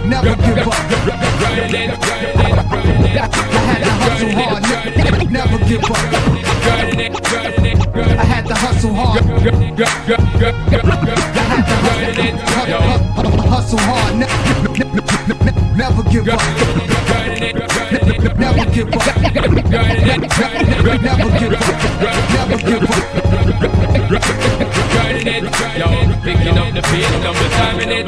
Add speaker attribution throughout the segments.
Speaker 1: never give up. I had to hustle hard, never give up. I had to hustle hard. I had to hustle hard, never give up. Never give up. Never give up. Never give up.
Speaker 2: Yo, picking up the beat, number timing it.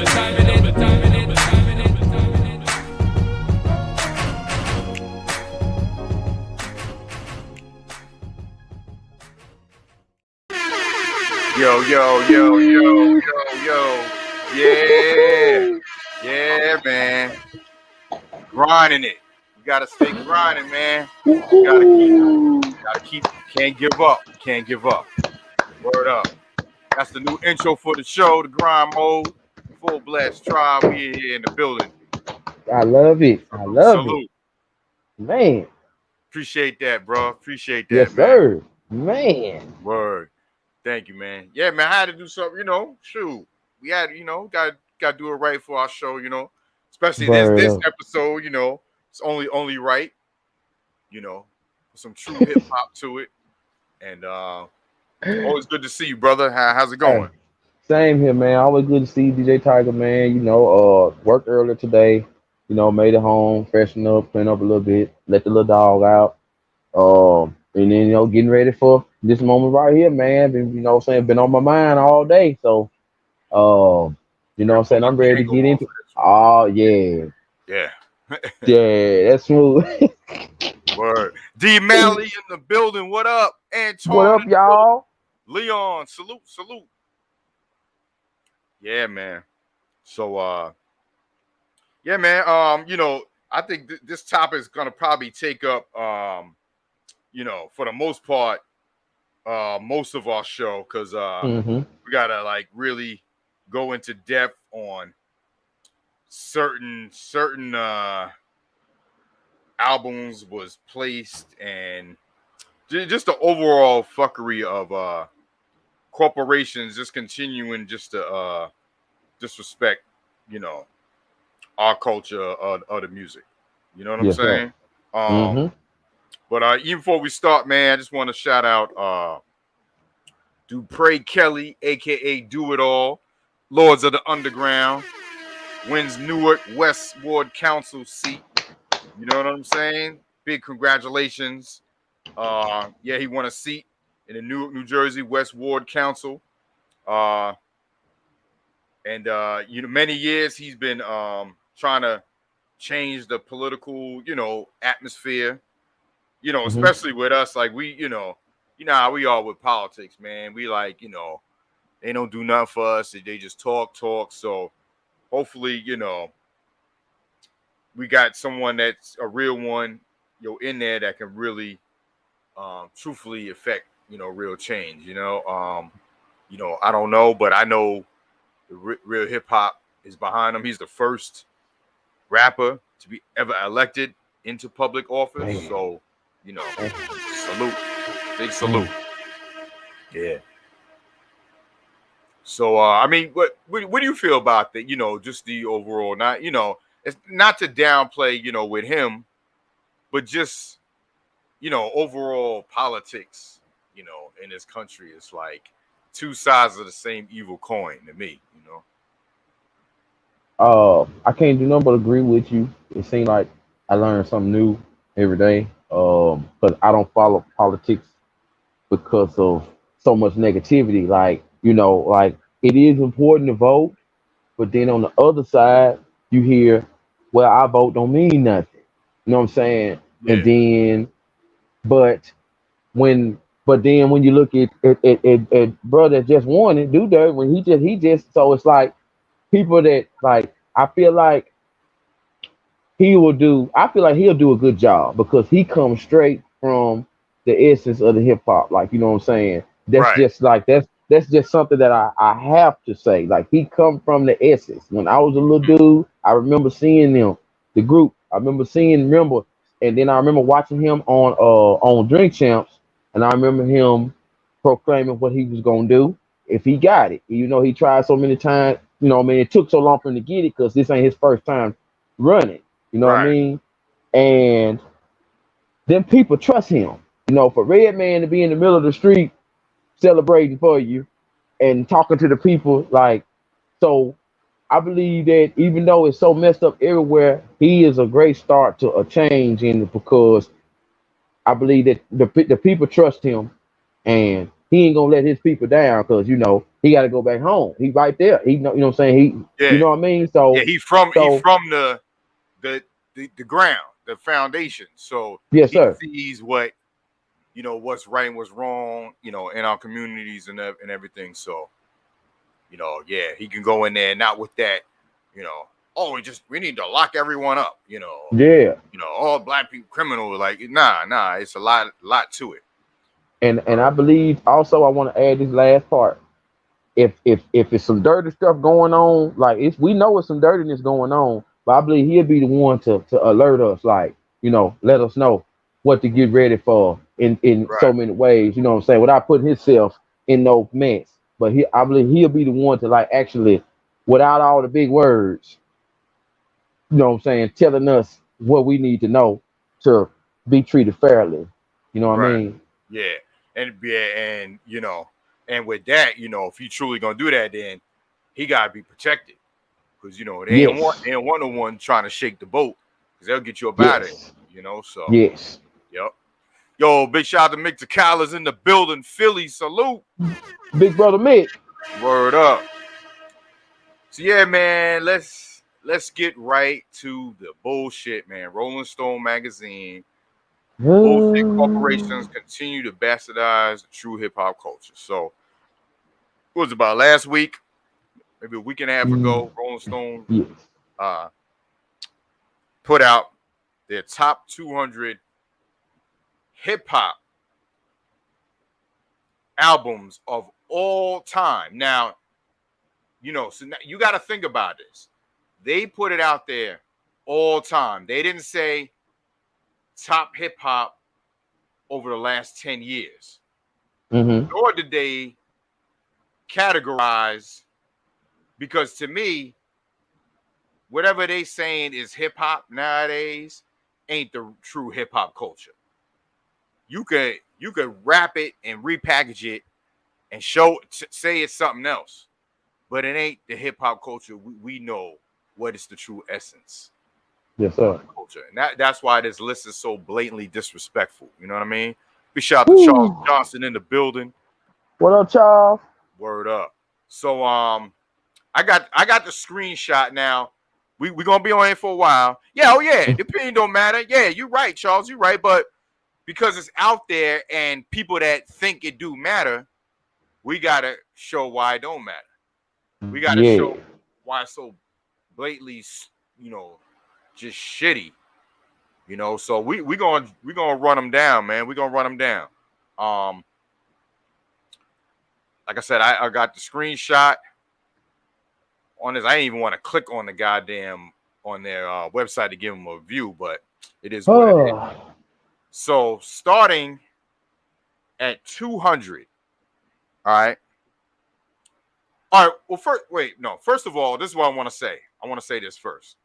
Speaker 3: Yo. Yeah, man. Grinding it. You gotta stay grinding, man. You gotta keep, can't give up. Can't give up. Word up. That's the new intro for the show, the grind mode. Full blast tribe. We here in the building.
Speaker 4: I love it. I love
Speaker 3: Salute.
Speaker 4: it. Man.
Speaker 3: Appreciate that, bro. Appreciate that,
Speaker 4: yes,
Speaker 3: man.
Speaker 4: sir. Man.
Speaker 3: Word. Thank you, man. Yeah, man, I had to do something, shoot. We had, got to do it right for our show, especially this episode, it's only right, some true hip hop to it. And always good to see you, brother. How's it going?
Speaker 4: Same here, man. Always good to see you, DJ Tiger, man. Worked earlier today, made it home, freshen up, clean up a little bit, let the little dog out. And then, getting ready for this moment right here, man. Been, been on my mind all day. So, You know what I'm saying? I'm ready to get into.
Speaker 3: This
Speaker 4: Oh yeah,
Speaker 3: one.
Speaker 4: yeah, that's smooth.
Speaker 3: Word. D Malley in the building. What up?
Speaker 4: What
Speaker 3: Antoine
Speaker 4: up,
Speaker 3: in the building.
Speaker 4: y'all?
Speaker 3: Leon, salute, salute. Yeah, man. So yeah, man. I think this topic is gonna probably take up for the most part, most of our show, because we gotta like really go into depth on certain albums was placed, and just the overall fuckery of corporations just continuing just to disrespect, our culture of the music. You know what I'm
Speaker 4: Yes, sir.
Speaker 3: saying? But even before we start, man, I just want to shout out Dupre Kelly, aka Do It All, Lords of the Underground, wins Newark West Ward Council seat. You know what I'm saying? Big congratulations. Yeah, he won a seat in the Newark, New Jersey West Ward Council. And many years he's been trying to change the political, atmosphere, especially with us. Like how we are with politics, man. We like, they don't do nothing for us. They just talk. So hopefully, we got someone that's a real one, in there that can really truthfully affect, real change. I don't know, but I know the real hip hop is behind him. He's the first rapper to be ever elected into public office.
Speaker 4: Man.
Speaker 3: So, salute, big salute. Yeah. So, I mean, what do you feel about that? Just the overall, not, it's not to downplay, with him, but just, overall politics, in this country is like two sides of the same evil coin to me,
Speaker 4: I can't do nothing but agree with you. It seems like I learn something new every day. But I don't follow politics because of so much negativity. Like, like it is important to vote, but then on the other side, you hear, well, I vote don't mean nothing. You know what I'm saying?
Speaker 3: Yeah.
Speaker 4: And then, but when you look at brother just won it, do dirt when he just so it's like people that like I feel like I feel like he'll do a good job because he comes straight from the essence of the hip hop. Like, you know what I'm saying? That's
Speaker 3: Right.
Speaker 4: just like that's just something that I have to say. Like he come from the essence. When I was a little dude, I remember seeing them, the group. And then I remember watching him on Drink Champs, and I remember him proclaiming what he was gonna do if he got it. He tried so many times. It took so long for him to get it because this ain't his first time running. You know what I
Speaker 3: Right.
Speaker 4: mean? And then people trust him. For Redman to be in the middle of the street celebrating for you and talking to the people, like, so I believe that even though it's so messed up everywhere, he is a great start to a change in it because I believe that the people trust him and he ain't gonna let his people down because he got to go back home. He right there. You know what I'm saying?
Speaker 3: Yeah.
Speaker 4: You know what I mean?
Speaker 3: Yeah. He from the ground, the foundation. So
Speaker 4: yes,
Speaker 3: he
Speaker 4: sir.
Speaker 3: sees what what's right and what's wrong, in our communities and everything. So yeah, he can go in there not with that, oh, we need to lock everyone up,
Speaker 4: Yeah.
Speaker 3: all black people criminal. Like nah, it's a lot to it.
Speaker 4: And I believe also I want to add this last part. If it's some dirty stuff going on, like we know it's some dirtiness going on, but I believe he'll be the one to alert us, like, let us know what to get ready for in
Speaker 3: Right.
Speaker 4: so many ways, you know what I'm saying, without putting himself in no mess. But I believe he'll be the one to like actually, without all the big words, you know what I'm saying, telling us what we need to know to be treated fairly. You know what I
Speaker 3: Right.
Speaker 4: mean?
Speaker 3: Yeah. And and with that, if he truly gonna do that, then he gotta be protected. Because they ain't
Speaker 4: Yes.
Speaker 3: want no one trying to shake the boat because they'll get you up out of it.
Speaker 4: Yes.
Speaker 3: So
Speaker 4: Yes.
Speaker 3: yep. Yo, big shout out to Mick Tequila's in the building. Philly, salute.
Speaker 4: Big brother Mick.
Speaker 3: Word up. So yeah, man, let's get right to the bullshit, man. Rolling Stone magazine. Bullshit corporations continue to bastardize the true hip hop culture. So it was about last week, maybe a week and a half ago, Rolling Stone put out their top 200 hip hop albums of all time. Now, so now you got to think about this. They put it out there all time. They didn't say top hip hop over the last 10 years. Nor did they categorize, because to me, whatever they saying is hip hop nowadays ain't the true hip hop culture. You could wrap it and repackage it and say it's something else, but it ain't the hip hop culture we know what is the true essence.
Speaker 4: Yes, sir.
Speaker 3: Culture, and that's why this list is so blatantly disrespectful. You know what I mean? Big shout out to Charles Johnson in the building.
Speaker 4: What up, Charles?
Speaker 3: Word up. So I got the screenshot now. We gonna be on here for a while. Yeah, oh yeah. The opinion don't matter. Yeah, you're right, Charles. You're right. But because it's out there and people that think it do matter, we gotta show why it don't matter. We gotta show why it's so blatantly, just shitty. So we gonna run them down, man. We gonna run them down. Like I said, I got the screenshot on this. I didn't even want to click on the goddamn on their website to give them a view, but it is what it is. So starting at 200. All right. Well, first of all, this is what I want to say. I want to say this first.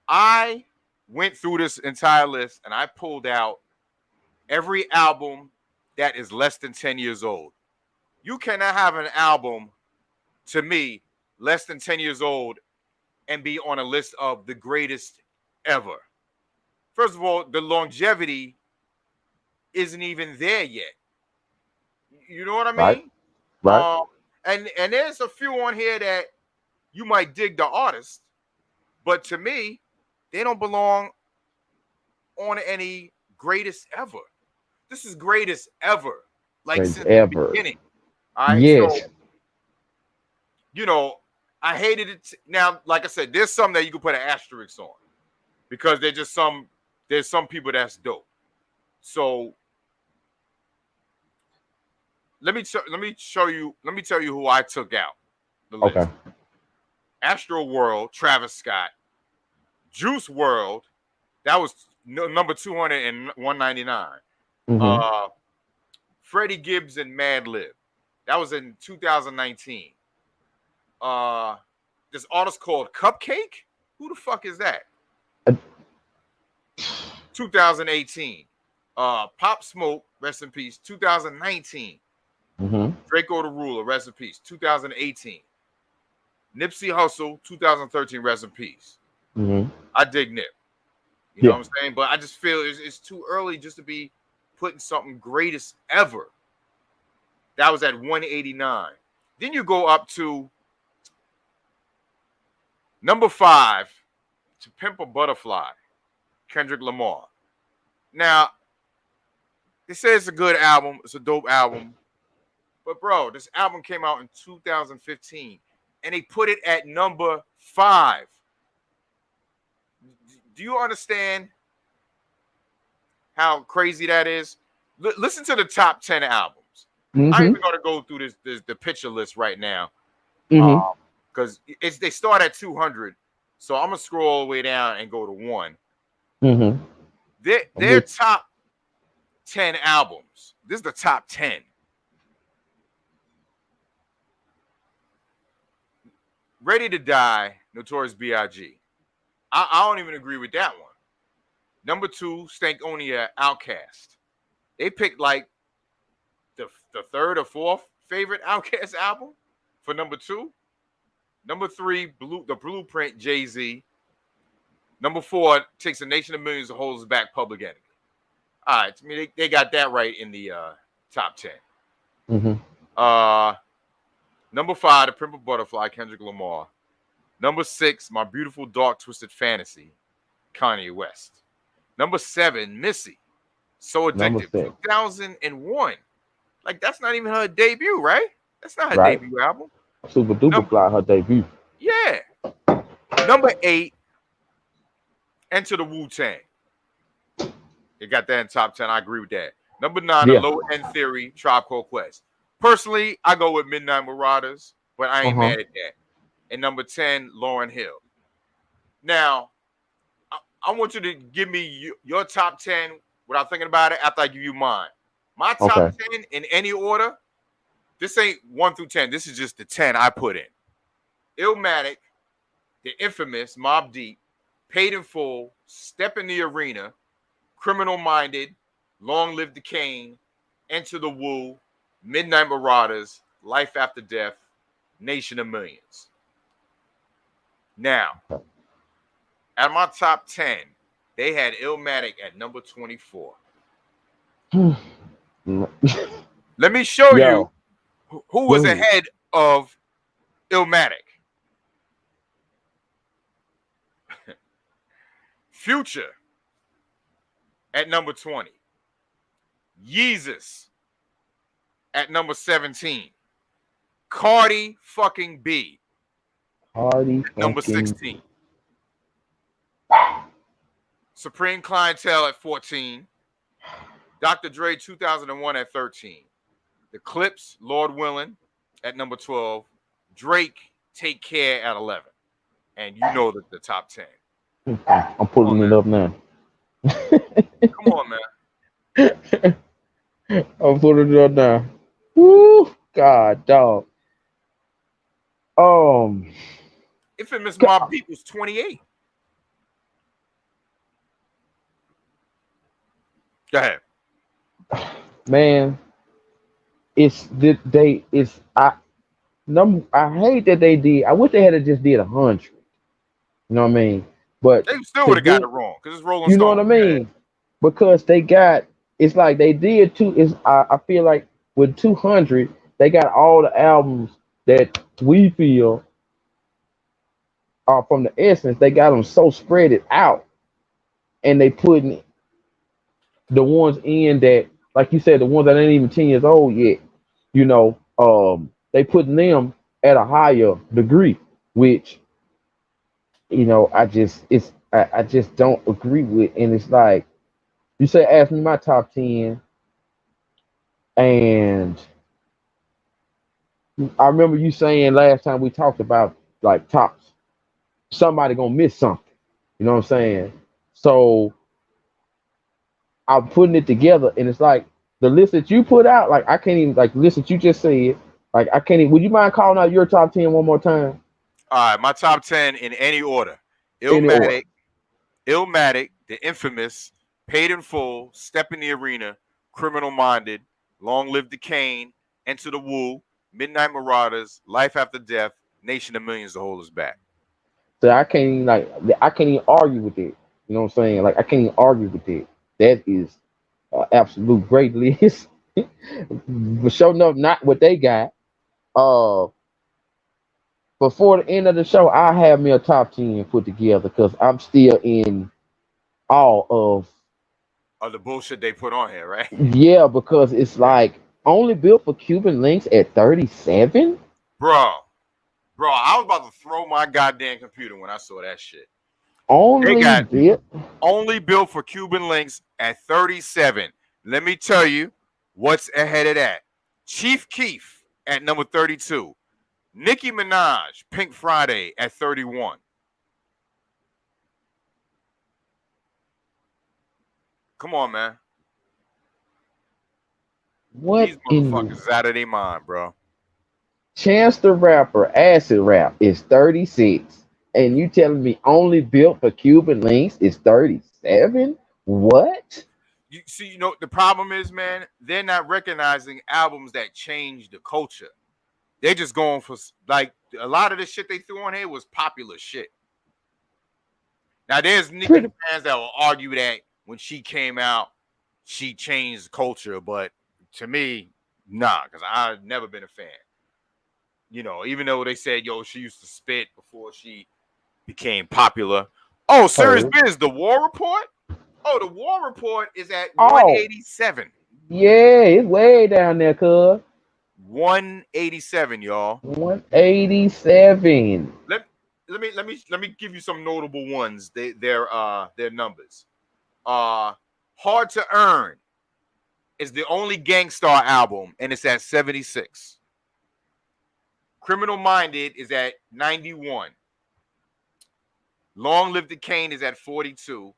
Speaker 3: I went through this entire list and I pulled out every album that is less than 10 years old. You cannot have an album, to me, less than 10 years old and be on a list of the greatest ever. First of all, the longevity isn't even there yet. You know what I mean?
Speaker 4: Right.
Speaker 3: And there's a few on here that you might dig the artist, but to me, they don't belong on any greatest ever. This is greatest ever, like since the beginning. All right.
Speaker 4: Yes.
Speaker 3: So, I hated it. Now, like I said, there's some that you can put an asterisk on because there's some people that's dope. So let me tell you who I took out the list.
Speaker 4: Okay.
Speaker 3: Astro World, Travis Scott. Juice World, that was number 200 and 199. Freddie Gibbs and Madlib, that was in 2019. This artist called Cupcake. Who the fuck is that? 2018. Pop Smoke, rest in peace. 2019. Draco the Ruler, rest in peace. 2018. Nipsey Hussle, 2013, rest in peace. I dig Nip. You know what I'm saying? But I just feel it's too early just to be putting something greatest ever. That was at 189. Then you go up to number 5, To Pimp a Butterfly, Kendrick Lamar. Now, they say it's a good album. It's a dope album. But, bro, this album came out in 2015, and they put it at number 5. Do you understand how crazy that is? Listen to the top 10 albums. I'm even going to go through the picture list right now because they start at 200. So I'm going to scroll all the way down and go to 1. Their top 10 albums. This is the top 10. Ready to Die, Notorious B.I.G. I don't even agree with that one. Number 2, Stankonia, Outkast. They picked like the third or fourth favorite Outkast album for number 2. Number 3, The Blueprint, Jay-Z. Number 4, Takes a Nation of Millions to Hold Us Back, Public Enemy. All right, to me, they got that right in the top 10. Number 5, The Pimple Butterfly, Kendrick Lamar. Number 6, My Beautiful Dark Twisted Fantasy, Kanye West. Number 7, Missy, So
Speaker 4: Number
Speaker 3: Addictive,
Speaker 4: 6.
Speaker 3: 2001. Like, that's not even her debut, right? That's not her
Speaker 4: Right?
Speaker 3: debut album.
Speaker 4: Super Duper Fly, her debut.
Speaker 3: Yeah. Number 8, Enter the Wu-Tang. They got that in top 10. I agree with that. Number 9, The
Speaker 4: Yeah.
Speaker 3: Low End Theory, Tribe Called Quest. Personally, I go with Midnight Marauders, but I ain't mad at that. And number 10, Lauryn Hill. Now, I want you to give me your top 10 without thinking about it after I give you mine. My top 10 in any order, this ain't 1 through 10. This is just the 10 I put in. Illmatic, The Infamous, Mobb Deep, Paid in Full, Step in the Arena, Criminal Minded, Long Live the Kane, Enter the Woo, Midnight Marauders, Life After Death, Nation of Millions. Now, at my top 10, they had Illmatic at number 24. Let me show you who was ahead of Illmatic. Future at number 20. Yeezus at number 17. Cardi fucking B.
Speaker 4: Cardi
Speaker 3: Number 16. Supreme Clientele at 14. Dr. Dre 2001 at 13. The Clips, Lord Willing at number 12. Drake, Take Care at 11. And you know that the top 10.
Speaker 4: I'm pulling it up now.
Speaker 3: Come on, man.
Speaker 4: I'm putting it up now. Woo, God, dog.
Speaker 3: Infamous Mobb Deep was 28. Go ahead.
Speaker 4: Man, I hate that they did. I wish they had just did 100. You know what I mean? But
Speaker 3: they still would have got it wrong because it's Rolling Stone.
Speaker 4: You know what I mean? Because it's like they did two. I feel like with 200, they got all the albums that we feel are from the essence. They got them so spread it out, and they putting the ones in that, like you said, the ones that ain't even 10 years old yet. You know, they putting them at a higher degree, which I just don't agree with. And it's like you say, ask me my top 10, and I remember you saying last time we talked about like tops, somebody gonna miss something. You know what I'm saying? So I'm putting it together, and it's like the list that you put out. Like I can't even the list that you just said. Like I can't even. Would you mind calling out your top 10 one more time?
Speaker 3: All right, my top 10 in any order.
Speaker 4: Illmatic,
Speaker 3: The Infamous, Paid in Full, Step in the Arena, Criminal Minded, Long Live the Kane, Enter the Woo, Midnight Marauders, Life After Death, Nation of Millions to hold us back.
Speaker 4: So I can't even argue with it. You know what I'm saying? Like I can't even argue with it. That is absolute great list. But sure enough, not what they got. Before the end of the show, I have me a top 10 put together because I'm still in awe of
Speaker 3: the bullshit they put on here, right?
Speaker 4: Yeah, because it's like only built for Cuban links at 37.
Speaker 3: Bro, I was about to throw my goddamn computer when I saw that shit. Only built for Cuban links at 37. Let me tell you what's ahead of that. Chief Keef at number 32. Nicki Minaj, Pink Friday at 31. Come on, man. These motherfuckers is out of their mind, bro.
Speaker 4: Chance the Rapper, Acid Rap is 36. And you telling me only built for Cuban links is 37? What?
Speaker 3: You see, the problem is, man, they're not recognizing albums that change the culture. They're just going for, like, a lot of the shit they threw on here was popular shit. Now, there's Nicki fans that will argue that when she came out, she changed the culture. But to me, nah, because I've never been a fan. You know, even though they said, yo, she used to spit before she became popular. Oh, Serious Biz, the War Report? Oh, the War Report is at 187.
Speaker 4: Yeah, it's way down there, cuz.
Speaker 3: 187, y'all.
Speaker 4: 187.
Speaker 3: Let me give you some notable ones. Their numbers. Hard to Earn is the only Gangstar album, and it's at 76. Criminal Minded is at 91. Long Live the Cane is at 42.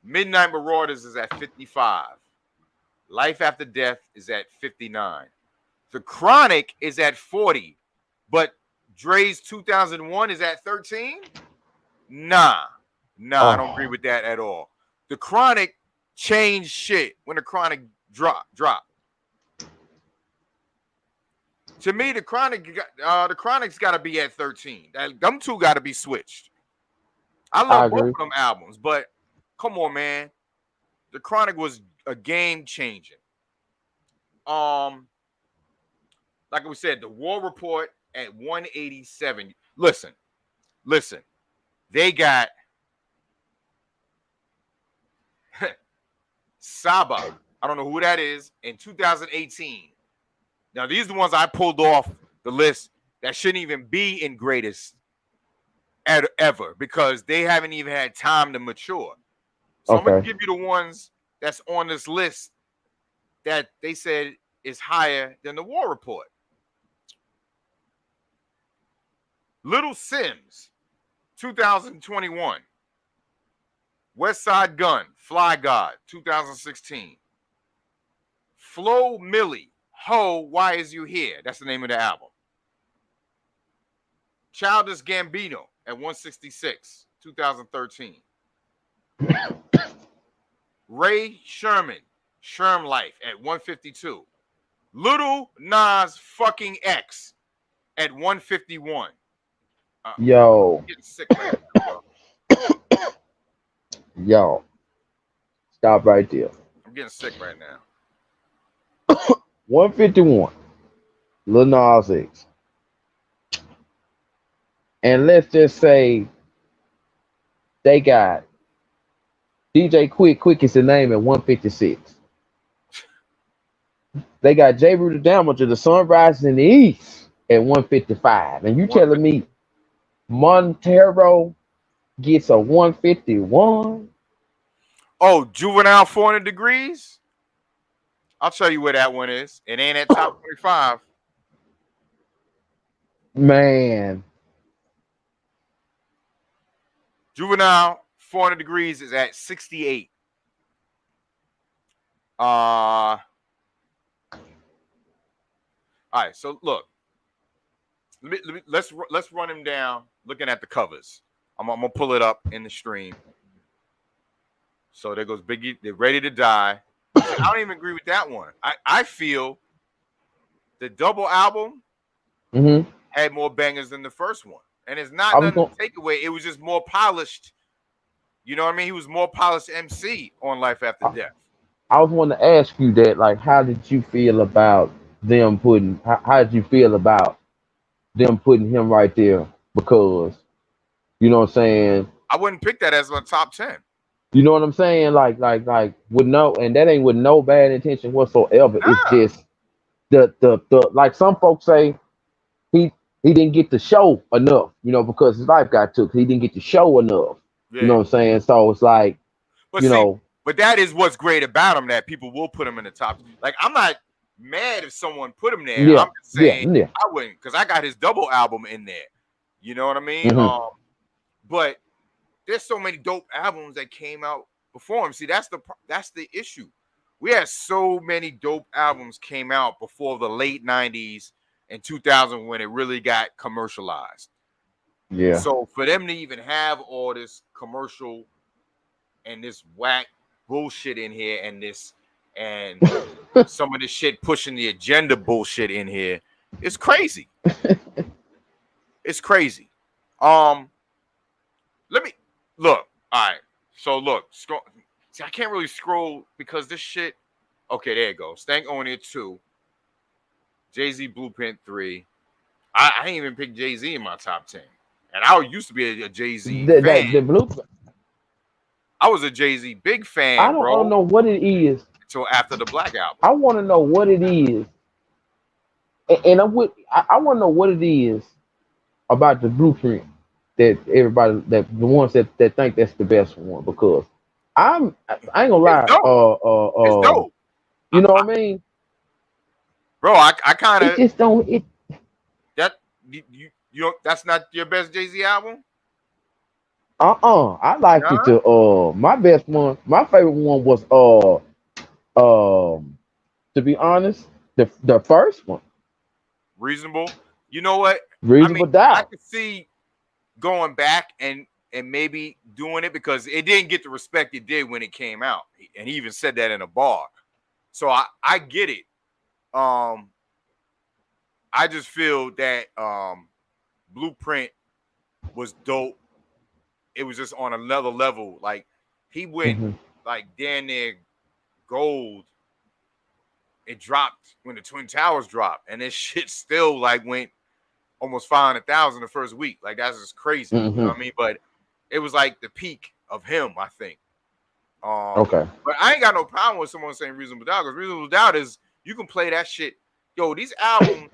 Speaker 3: Midnight Marauders is at 55. Life After Death is at 59. The Chronic is at 40. But Dre's 2001 is at 13? Nah, I don't agree with that at all. The Chronic changed shit when the Chronic dropped. To me, the Chronic's got to be at 13. Them two got to be switched. I love both of them albums, but come on, man. The Chronic was a game changing. Like we said, the War Report at 187. Listen. They got Saba. I don't know who that is. In 2018. Now, these are the ones I pulled off the list that shouldn't even be in greatest ever because they haven't even had time to mature. So I'm going to give you the ones that's on this list that they said is higher than the War Report. Little Sims, 2021. West Side Gun, Fly God, 2016. Flo Milli, Ho, Why Is You Here? That's the name of the album. Childish Gambino at 166, 2013. Ray Sherman, Sherm Life at 152. Little Nas fucking X at 151.
Speaker 4: Yo.
Speaker 3: I'm getting sick right now,
Speaker 4: Yo. Stop right there.
Speaker 3: I'm getting sick right now.
Speaker 4: 151. Lil Nas X. And let's just say they got DJ Quick is the name at 156. They got J. Rue the Damager, The Sun Rises in the East at 155. And you telling me Montero gets a 151?
Speaker 3: Oh, Juvenile 400 Degrees? I'll tell you where that one is. It ain't at top 25.
Speaker 4: Man.
Speaker 3: Juvenile 400 Degrees is at 68. All right, so look. Let's run him down looking at the covers. I'm going to pull it up in the stream. So there goes Biggie. They're Ready to Die. I don't even agree with that one. I feel the double album had more bangers than the first one. And it's not nothing to take away. It was just more polished. You know what I mean? He was more polished MC on Life After Death.
Speaker 4: I was wanting to ask you that, like, how did you feel about them putting, how did you feel about them putting him right there? Because, you know what I'm saying?
Speaker 3: I wouldn't pick that as my top 10.
Speaker 4: You know what I'm saying? Like with no, and that ain't with no bad intention whatsoever. Nah. It's just the like some folks say he didn't get to show enough, you know, because his life got took. He didn't get to show enough. Yeah. You know what I'm saying? So it's like, but
Speaker 3: but that is what's great about him, that people will put him in the top. Like, I'm not mad if someone put him there. Yeah, I'm just saying I wouldn't, because I got his double album in there. You know what I mean? But there's so many dope albums that came out before him. See, that's the issue. We had so many dope albums came out before the late 90s and 2000 when it really got commercialized.
Speaker 4: Yeah.
Speaker 3: So for them to even have all this commercial and this whack bullshit in here and some of this shit pushing the agenda bullshit in here, it's crazy. It's crazy. Let me look. All right. So look, scroll. See, I can't really scroll because this shit. Okay, there it goes. Stank Owner 2. Jay-Z Blueprint 3. I ain't even picked Jay-Z in my top 10. And I used to be a Jay-Z fan.
Speaker 4: The blue.
Speaker 3: I was a Jay-Z big
Speaker 4: I
Speaker 3: fan,
Speaker 4: don't
Speaker 3: bro,
Speaker 4: know what it is.
Speaker 3: until after the Black album.
Speaker 4: I want to know what it is, and I want to know what it is about the blueprint that everybody that the ones that think that's the best one because I ain't gonna
Speaker 3: It's
Speaker 4: lie.
Speaker 3: dope. It's dope.
Speaker 4: You know what I mean?
Speaker 3: Bro, I kind
Speaker 4: It
Speaker 3: of
Speaker 4: just don't. It
Speaker 3: that you that's not your best Jay-Z album?
Speaker 4: I liked it
Speaker 3: Nah?
Speaker 4: to my best one. My favorite one was to be honest, the first one,
Speaker 3: Reasonable. You know what? I mean,
Speaker 4: Reasonable
Speaker 3: I
Speaker 4: Doubt.
Speaker 3: could see going back and maybe doing it because it didn't get the respect it did when it came out. And he even said that in a bar. So I get it. I just feel that Blueprint was dope. It was just on another level. Like he went
Speaker 4: Mm-hmm.
Speaker 3: like damn near gold. It dropped when the Twin Towers dropped, and this shit still like went almost 500,000 the first week. Like that's just crazy. You know
Speaker 4: Mm-hmm.
Speaker 3: what I mean? But it was like the peak of him, I think.
Speaker 4: Okay.
Speaker 3: But I ain't got no problem with someone saying Reasonable Doubt because Reasonable Doubt is you can play that shit. Yo, these albums,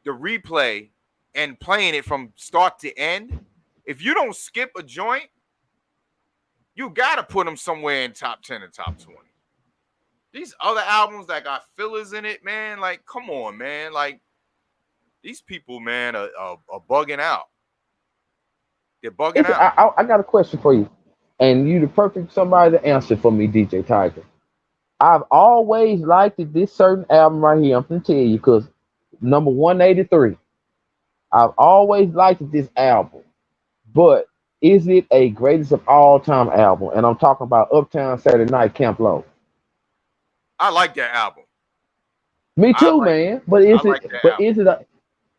Speaker 3: the replay and playing it from start to end. If you don't skip a joint, you gotta put them somewhere in top 10 and top 20. These other albums that got fillers in it, man, like come on, man, like these people, man, are bugging out. They're bugging
Speaker 4: Listen,
Speaker 3: out.
Speaker 4: I got a question for you, and you the perfect somebody to answer for me, DJ Tiger. I've always liked this certain album right here. I'm gonna tell you because number 183. I've always liked this album, but is it a greatest of all time album? And I'm talking about Uptown Saturday Night Camp Low.
Speaker 3: I like that album.
Speaker 4: Me
Speaker 3: I
Speaker 4: too,
Speaker 3: like
Speaker 4: man. But
Speaker 3: I like that album.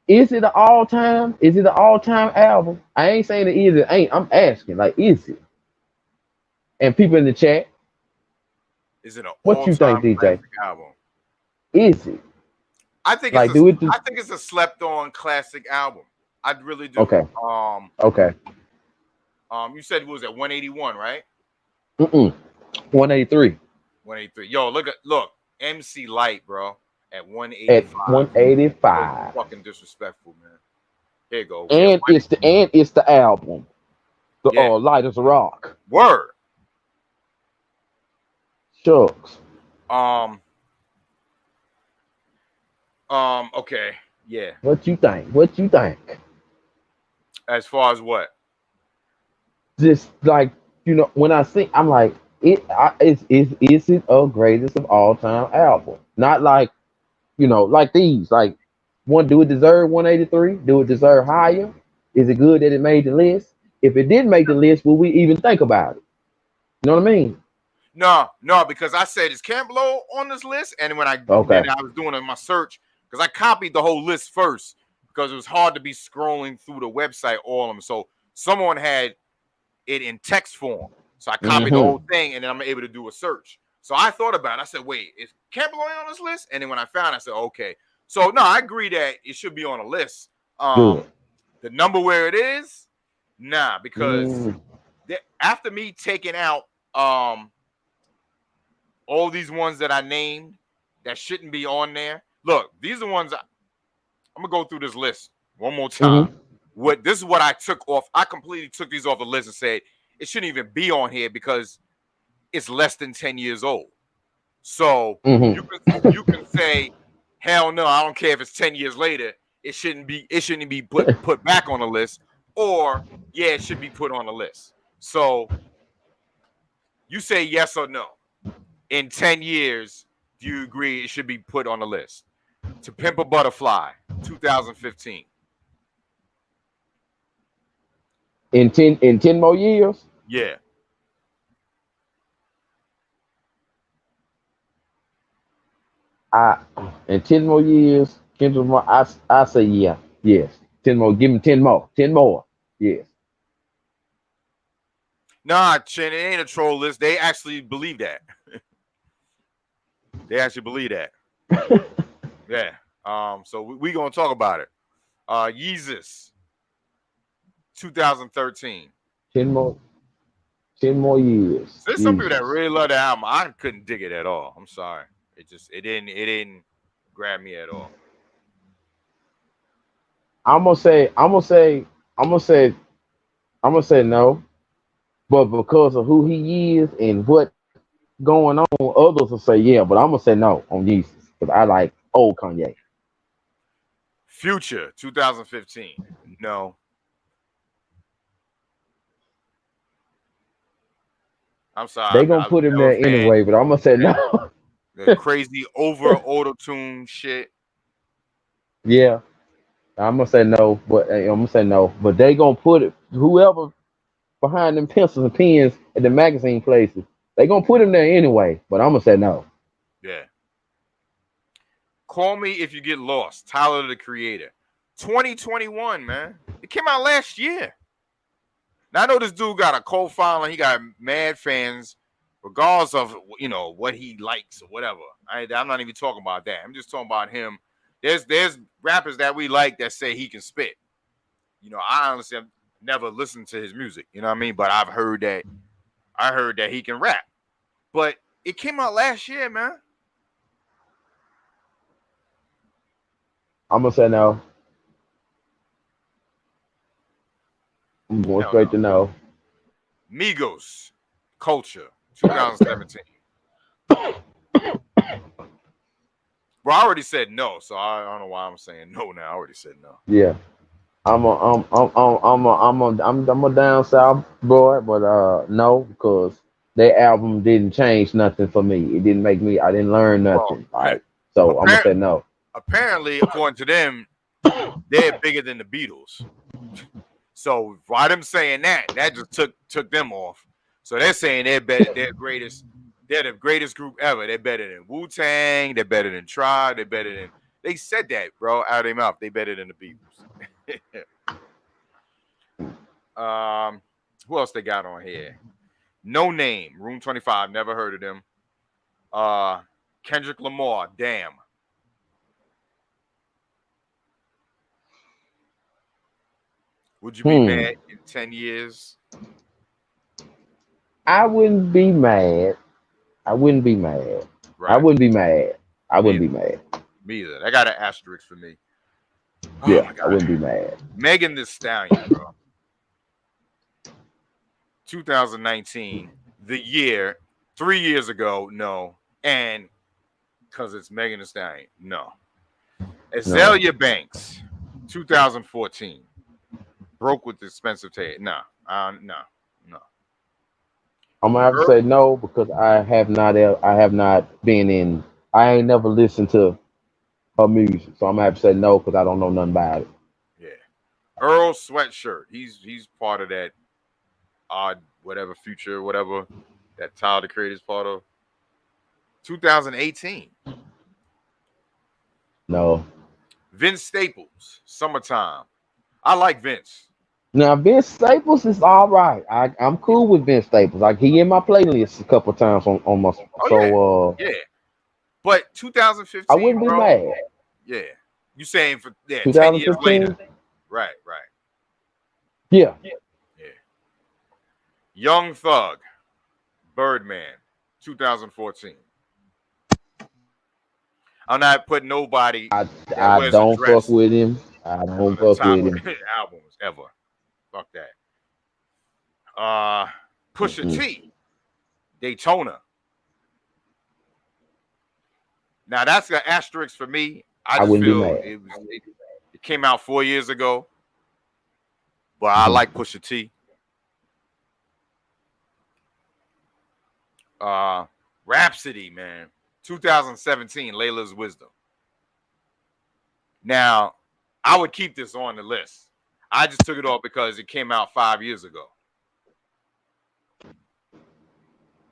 Speaker 4: is it an all time? Is it an all time album? I ain't saying it is. It ain't. I'm asking, like, is it? And people in the chat,
Speaker 3: Is it an
Speaker 4: what you think,
Speaker 3: all-time
Speaker 4: DJ?
Speaker 3: classic album?
Speaker 4: Is it?
Speaker 3: I think
Speaker 4: Like, do it?
Speaker 3: I think it's a slept-on classic album. I really do.
Speaker 4: Okay. Okay.
Speaker 3: You said it was at 181, right?
Speaker 4: 183.
Speaker 3: 183. Yo, look, MC Light, bro, at
Speaker 4: At
Speaker 3: 185.
Speaker 4: 185.
Speaker 3: Fucking disrespectful, man. Here you go. Yeah,
Speaker 4: And it's the album. The
Speaker 3: yeah.
Speaker 4: Light as a Rock.
Speaker 3: Word.
Speaker 4: Shucks.
Speaker 3: Okay. Yeah.
Speaker 4: What you think? What you think?
Speaker 3: As far as what?
Speaker 4: Just like, when I sing, I'm like, is it a greatest of all time album? Not like, like these. Like, do it deserve 183? Do it deserve higher? Is it good that it made the list? If it didn't make the list, will we even think about it? You know what I mean?
Speaker 3: No, because I said is Camp Low on this list, and when I was doing my search because I copied the whole list first because it was hard to be scrolling through the website all of them. So someone had it in text form, so I copied the whole thing, and then I'm able to do a search. So I thought about it. I said, "Wait, is Camp Low on this list?" And then when I found, I said, "Okay." So no, I agree that it should be on a list. The number where it is, nah, because after me taking out all these ones that I named that shouldn't be on there. Look, these are the ones I'm gonna go through this list one more time. This is what I took off. I completely took these off the list and said it shouldn't even be on here because it's less than 10 years old. So you can say, hell no, I don't care if it's 10 years later. It shouldn't be put back on the list, or yeah, it should be put on the list. So you say yes or no. In 10 years, do you agree it should be put on the list? To Pimp a Butterfly, 2015.
Speaker 4: In 10 more years?
Speaker 3: Yeah.
Speaker 4: In 10 more years, Kendrick Lamar, I say yeah. Yes. 10 more. Give him 10 more. 10 more. Yes.
Speaker 3: Nah, Chin, it ain't a troll list. They actually believe that. They actually believe that. Yeah. So we gonna talk about it. Yeezus, 2013.
Speaker 4: 10 more, 10 more years.
Speaker 3: There's some people that
Speaker 4: Jesus.
Speaker 3: really love the album. I couldn't dig it at all. I'm sorry. It didn't grab me at all.
Speaker 4: I'm gonna say, I'm gonna say, I'm gonna say, I'm gonna say no. But because of who he is and what going on, others will say yeah. But I'm gonna say no on Jesus because I like old Kanye.
Speaker 3: Future, 2015. No. I'm sorry.
Speaker 4: They gonna
Speaker 3: I was
Speaker 4: put him
Speaker 3: never
Speaker 4: there
Speaker 3: a fan.
Speaker 4: anyway. But I'm gonna say
Speaker 3: That,
Speaker 4: no.
Speaker 3: the crazy over auto tune shit.
Speaker 4: Yeah, I'm gonna say no. But I'm gonna say no. But they gonna put it whoever behind them pencils and pens at the magazine places. They gonna put him there anyway. But I'm gonna say no.
Speaker 3: Yeah. Call Me If You Get Lost. Tyler the Creator. 2021, man. It came out last year. Now I know this dude got a cult following. He got mad fans, regardless of what he likes or whatever. I'm not even talking about that. I'm just talking about him. There's rappers that we like that say he can spit. I honestly have never listened to his music. You know what I mean? But I've heard that. I heard that he can rap. But it came out last year, man.
Speaker 4: I'm gonna say no. I'm going
Speaker 3: Hell
Speaker 4: straight
Speaker 3: no.
Speaker 4: to no.
Speaker 3: Migos, Culture, 2017. Well, I already said no, so I don't know why I'm saying no now. I already said no.
Speaker 4: Yeah. I'm a down south boy, but no, because their album didn't change nothing for me. It didn't make me. I didn't learn
Speaker 3: Well,
Speaker 4: nothing. Like so, I'm gonna say no.
Speaker 3: apparently, according to them, they're bigger than the Beatles. So by them saying that just took them off. So they're saying they're better, they're greatest, they're the greatest group ever. They're better than Wu-Tang, they're better than Tribe, they're better than they said that, bro, out of their mouth. They better than the Beatles. Who else they got on here? No Name, Room 25, never heard of them. Kendrick Lamar, Damn. Would you be mad in 10 years?
Speaker 4: I wouldn't be mad. I wouldn't be mad. I
Speaker 3: Right.
Speaker 4: wouldn't be mad. I
Speaker 3: Me
Speaker 4: wouldn't
Speaker 3: either.
Speaker 4: be mad.
Speaker 3: Me either. That got an asterisk for me. Oh
Speaker 4: Yeah,
Speaker 3: my
Speaker 4: I
Speaker 3: God.
Speaker 4: wouldn't be mad.
Speaker 3: Megan Thee Stallion, bro. 2019, the year, 3 years ago, no. And because it's Megan Thee Stallion, no.
Speaker 4: No,
Speaker 3: Azalea Banks, 2014. Broke with expensive taste. No. No.
Speaker 4: I'm gonna have to
Speaker 3: Er-
Speaker 4: say no because I have not been in. I ain't never listened to her music, so I'm gonna have to say no because I don't know nothing about it.
Speaker 3: yeah. Earl Sweatshirt. He's part of that odd whatever future, whatever that Tyler the Creator's part of. 2018.
Speaker 4: No.
Speaker 3: Vince Staples, Summertime. I like Vince.
Speaker 4: Now Vince Staples is all right. I'm cool with Vince Staples. Like he in my playlist a couple times on my
Speaker 3: Oh yeah,
Speaker 4: so
Speaker 3: yeah. But
Speaker 4: I
Speaker 3: 2015,
Speaker 4: wouldn't be
Speaker 3: bro.
Speaker 4: mad.
Speaker 3: Yeah. You saying for 10 years later.
Speaker 4: 2015.
Speaker 3: Right.
Speaker 4: Yeah.
Speaker 3: Yeah. Young Thug, Birdman, 2014. I'm not putting nobody
Speaker 4: I
Speaker 3: that
Speaker 4: I
Speaker 3: wears a
Speaker 4: don't fuck
Speaker 3: dress
Speaker 4: with him. I
Speaker 3: on
Speaker 4: don't
Speaker 3: the
Speaker 4: fuck
Speaker 3: top
Speaker 4: with
Speaker 3: of
Speaker 4: him.
Speaker 3: albums ever. Fuck that. Uh Pusha
Speaker 4: Mm-mm.
Speaker 3: T, Daytona. Now that's an asterisk for me. I
Speaker 4: I
Speaker 3: just
Speaker 4: wouldn't be
Speaker 3: feel
Speaker 4: mad.
Speaker 3: it came out 4 years ago, but I
Speaker 4: Hmm.
Speaker 3: like Pusha T. Rhapsody, man. 2017, Layla's Wisdom. Now, I would keep this on the list. I just took it off because it came out 5 years ago.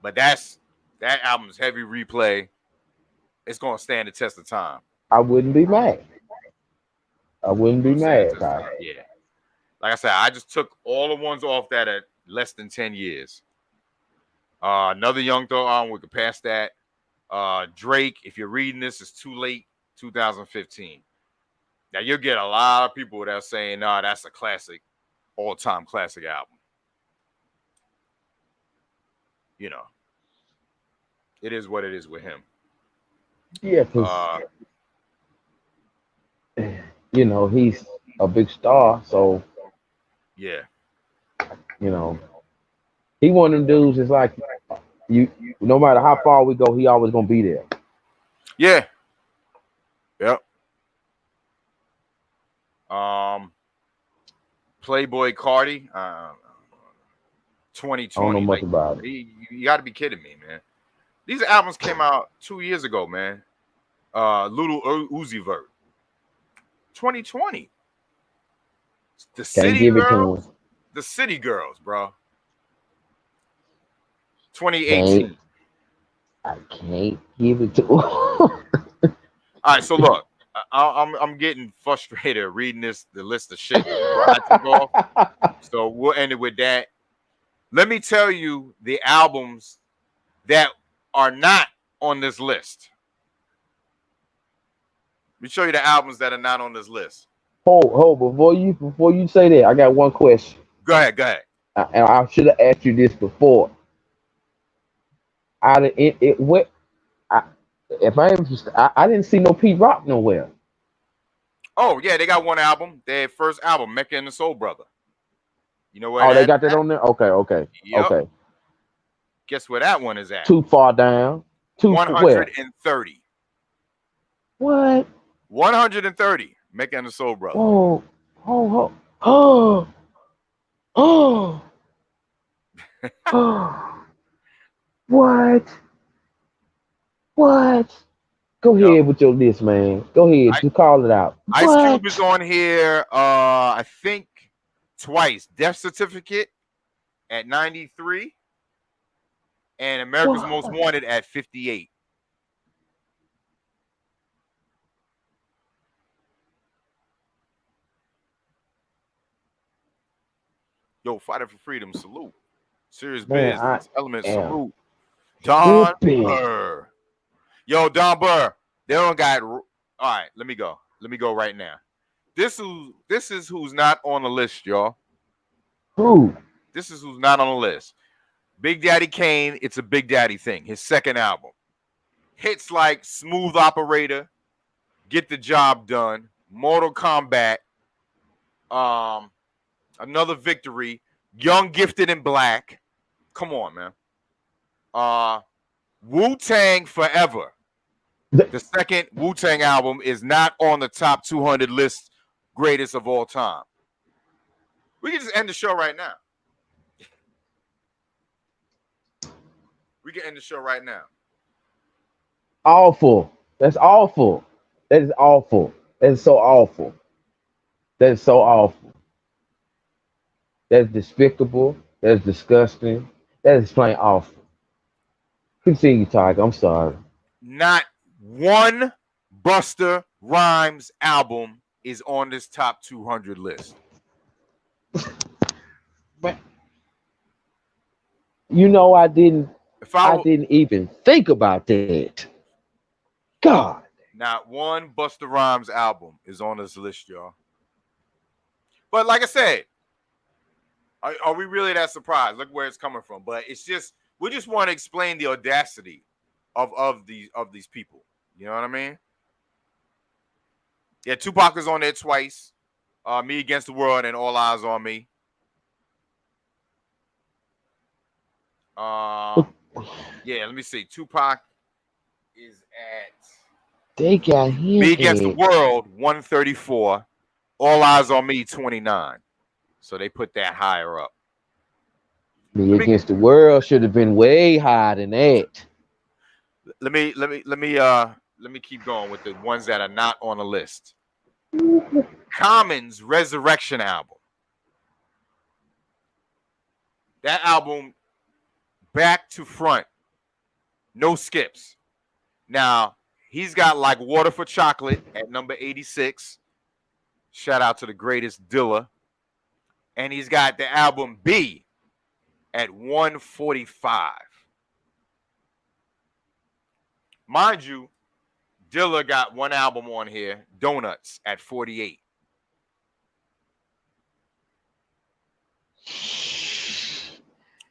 Speaker 3: But that album's heavy replay. It's gonna stand the test of time.
Speaker 4: I wouldn't be mad. I wouldn't be
Speaker 3: Gonna stand the
Speaker 4: mad,
Speaker 3: test of
Speaker 4: Ty.
Speaker 3: time. Yeah. Like I said, I just took all the ones off that at less than 10 years. Another Young Thug album, we could pass that. Drake, if you're reading this, it's too late. 2015. Now you'll get a lot of people that are saying, "Nah, that's a classic, all-time classic album." You know, it is what it is with him.
Speaker 4: Yeah, because you know he's a big star, so
Speaker 3: Yeah,
Speaker 4: you know he one of them dudes. Is like you. No matter how far we go, he always gonna be there.
Speaker 3: yeah, yep. Playboy Cardi,
Speaker 4: I don't know
Speaker 3: 2020.
Speaker 4: much
Speaker 3: Like,
Speaker 4: about it.
Speaker 3: you got to be kidding me, man. These albums came out 2 years ago, man. Little Uzi Vert, 2020. The
Speaker 4: Can't
Speaker 3: City
Speaker 4: give it to him.
Speaker 3: Girls, the City Girls, bro.
Speaker 4: Can't
Speaker 3: 2018.
Speaker 4: I can't give it to him.
Speaker 3: All right, so look, I'm getting frustrated reading the list of shit before I took off. So we'll end it with that. Let me tell you the albums that are not on this list. Let me show you the albums that are not on this list.
Speaker 4: Hold, before you say that, I got one question.
Speaker 3: Go ahead, go ahead.
Speaker 4: And I should have asked you this before. It went. I, if I am, I didn't see no Pete Rock nowhere.
Speaker 3: Oh yeah, they got one album. Their first album, Mecca and the Soul Brother. You know where
Speaker 4: Oh, they
Speaker 3: that?
Speaker 4: got that on there. Okay.
Speaker 3: Yep. Guess where that one is at?
Speaker 4: Too far down. Too where?
Speaker 3: 130.
Speaker 4: What?
Speaker 3: 130. Mecca and the Soul Brother.
Speaker 4: Oh. Oh. What? What? Go ahead with your list, man. Go ahead. You call it out.
Speaker 3: Ice Cube is on here. I think twice. Death Certificate at 93, and America's Most Wanted at 58. Yo, Fighter for Freedom, salute. Serious Business, Element, salute. Don Burr. Yo, Don Burr. They don't got. All right, let me go. Let me go right now. This is who's not on the list, y'all.
Speaker 4: Who?
Speaker 3: This is who's not on the list. Big Daddy Kane, It's a Big Daddy Thing, his second album. Hits like Smooth Operator, Get the Job Done, Mortal Kombat, Another Victory, Young, Gifted, and Black. Come on, man. Wu-Tang Forever. The second Wu-Tang album is not on the top 200 list greatest of all time. We can just end the show right now. We can end the show right now.
Speaker 4: Awful. That's awful. That is awful. That is so awful. That is so awful. That's despicable. That's disgusting. That is plain awful. Continue, Tiger. I'm sorry.
Speaker 3: Not one Busta Rhymes album is on this top 200 list.
Speaker 4: But you know, I didn't even think about that. God.
Speaker 3: Not one Busta Rhymes album is on this list, y'all. But like I said, are we really that surprised? Look where it's coming from. But it's just, we just want to explain the audacity of these people. You know what I mean? Yeah, Tupac is on there twice. Me Against the World and All Eyes on Me. Yeah, let me see. Tupac is at.
Speaker 4: They got him.
Speaker 3: Me Against the World, 134. All Eyes on Me, 29. So they put that higher up.
Speaker 4: Me Against the World should have been way higher than that.
Speaker 3: Let me keep going with the ones that are not on the list. Common's Resurrection album. That album, back to front, no skips. Now, he's got Like Water for Chocolate at number 86. Shout out to the greatest Dilla. And he's got the album B at 145. Mind you, Dilla got one album on here, Donuts, at 48.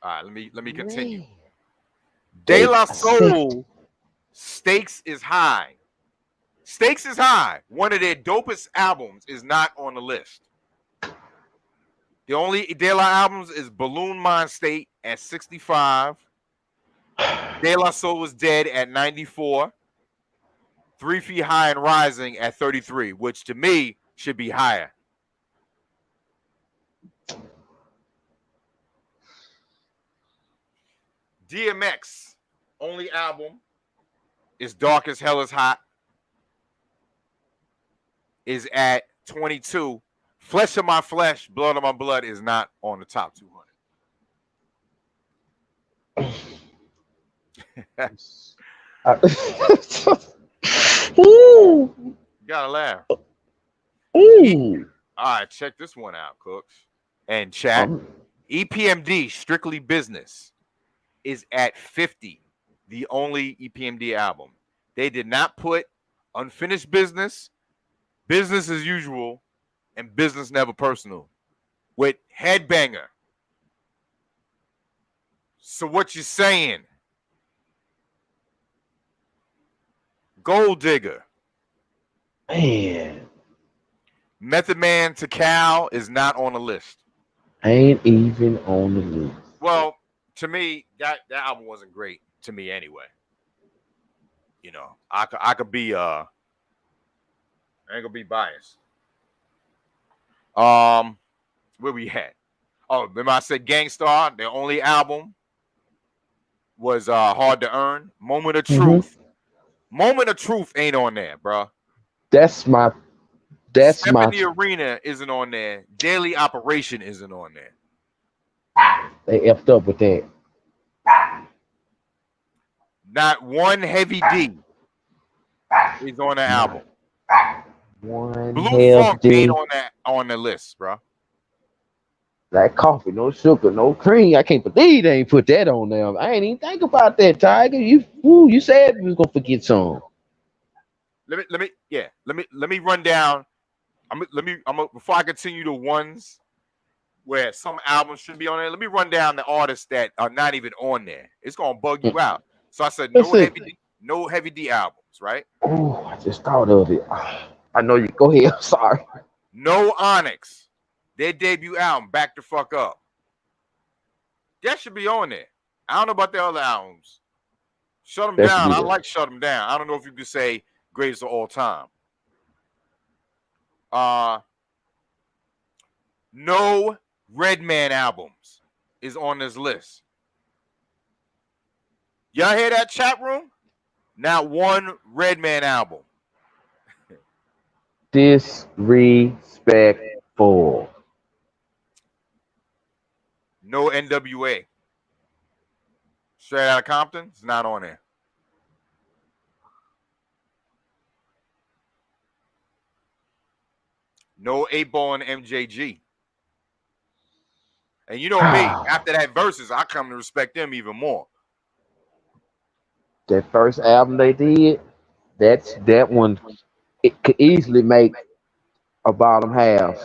Speaker 3: All right, let me continue. De La Soul, Stakes is High. Stakes is High. One of their dopest albums is not on the list. The only De La albums is Balloon Mind State at 65. De La Soul Was Dead at 94. 3 Feet High and Rising at 33, which to me should be higher. DMX only album is Dark as Hell is Hot, is at 22. Flesh of My Flesh, Blood of My Blood is not on the top 200. You gotta laugh. All right, check this one out, Cooks and chat. EPMD, Strictly Business, is at 50. The only EPMD album. They did not put Unfinished Business, Business as Usual, and Business Never Personal with Headbanger. So what you saying? Gold Digger.
Speaker 4: Man.
Speaker 3: Method Man to Cal is not on the list.
Speaker 4: Ain't even on the list.
Speaker 3: Well, to me, that album wasn't great to me anyway. You know, I could be I ain't gonna be biased. Where we at? Oh, remember I said Gangstar, their only album was Hard to Earn. Moment of Truth. Moment of Truth ain't on there, bro.
Speaker 4: Step in the Arena
Speaker 3: isn't on there. Daily Operation isn't on there.
Speaker 4: They effed up with that.
Speaker 3: Not one Heavy D is on the album.
Speaker 4: One
Speaker 3: Blue Funk ain't on the list, bro.
Speaker 4: That coffee, no sugar, no cream. I can't believe they ain't put that on there. I ain't even think about that, Tiger. You said we was gonna forget some.
Speaker 3: Let me run down. Before I continue the ones where some albums should be on there. Let me run down the artists that are not even on there. It's gonna bug you out. So I said no Heavy D albums, right?
Speaker 4: Oh, I just thought of it. I know you. Go ahead. I'm sorry.
Speaker 3: No Onyx. Their debut album, Back the Fuck Up. That should be on there. I don't know about the other albums. Shut Them Down. I like Shut Them Down. I don't know if you could say greatest of all time. No Redman albums is on this list. Y'all hear that, chat room? Not one Redman album.
Speaker 4: Disrespectful.
Speaker 3: No NWA. Straight Outta Compton, it's not on there. No 8-Ball and MJG. And you know me, after that Versus, I come to respect them even more.
Speaker 4: That first album they did, that one, it could easily make a bottom half.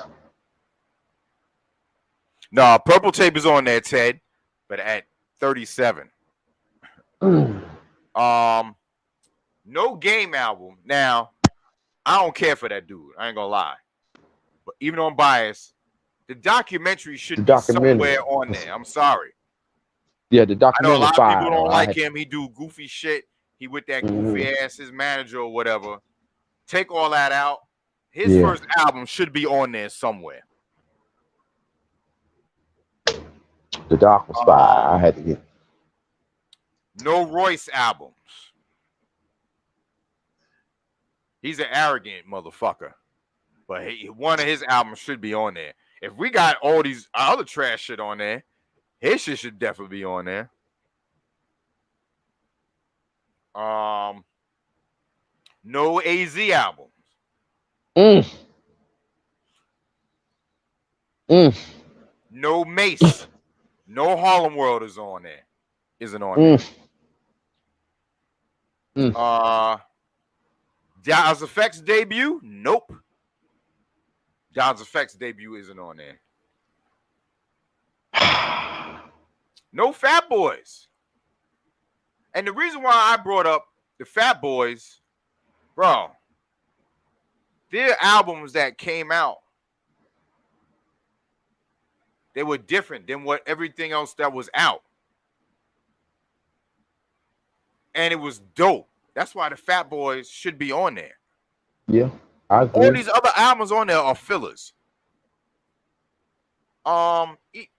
Speaker 3: No, Purple Tape is on there, Ted, but at 37. No Game album. Now, I don't care for that dude. I ain't gonna lie. But even though I'm biased, the documentary should be somewhere on there. I'm sorry.
Speaker 4: Yeah, the documentary.
Speaker 3: I know a lot of people don't like him. He do goofy shit. He with that goofy ass, his manager or whatever. Take all that out. His first album should be on there somewhere.
Speaker 4: The Dark was fire. I had to get.
Speaker 3: No Royce albums. He's an arrogant motherfucker. But one of his albums should be on there. If we got all these other trash shit on there, his shit should definitely be on there. No AZ albums. No Mace. No Harlem World is on there. Isn't on there. Jazz Effects debut? Nope. Jazz Effects debut isn't on there. No Fat Boys. And the reason why I brought up the Fat Boys, bro, their albums that came out, they were different than what everything else that was out. And it was dope. That's why the Fat Boys should be on there.
Speaker 4: Yeah, I agree.
Speaker 3: All these other albums on there are fillers.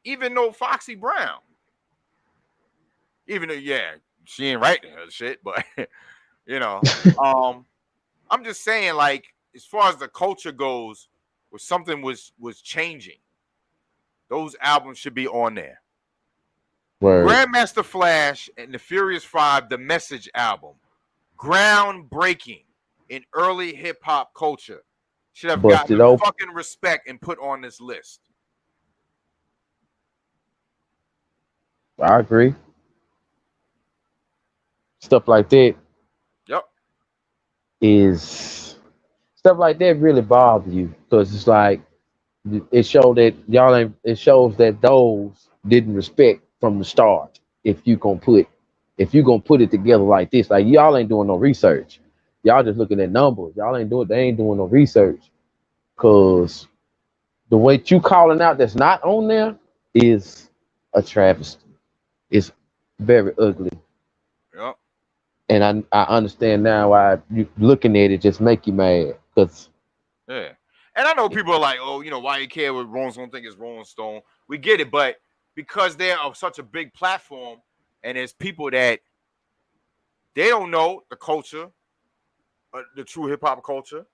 Speaker 3: Even though Foxy Brown, even though, yeah, she ain't writing her shit, but you know, I'm just saying, like, as far as the culture goes, where something was changing, those albums should be on there.
Speaker 4: Word.
Speaker 3: Grandmaster Flash and the Furious Five, the Message album, groundbreaking in early hip hop culture, should have
Speaker 4: Busted
Speaker 3: gotten
Speaker 4: open.
Speaker 3: fucking respect and put on this list.
Speaker 4: I agree. Stuff like that
Speaker 3: Yep.
Speaker 4: is stuff like that really bothers you because it's like it shows that y'all ain't. It shows that those didn't respect from the start. If you gonna put it together like this, like y'all ain't doing no research. Y'all just looking at numbers. They ain't doing no research. Cause the way you calling out that's not on there is a travesty. It's very ugly.
Speaker 3: Yep.
Speaker 4: And I understand now why you looking at it just make you mad. Cause
Speaker 3: Yeah. And I know people are like, oh, you know, why you care what Rolling Stone think is Rolling Stone? We get it, but because they're of such a big platform and there's people that they don't know the culture, the true hip hop culture.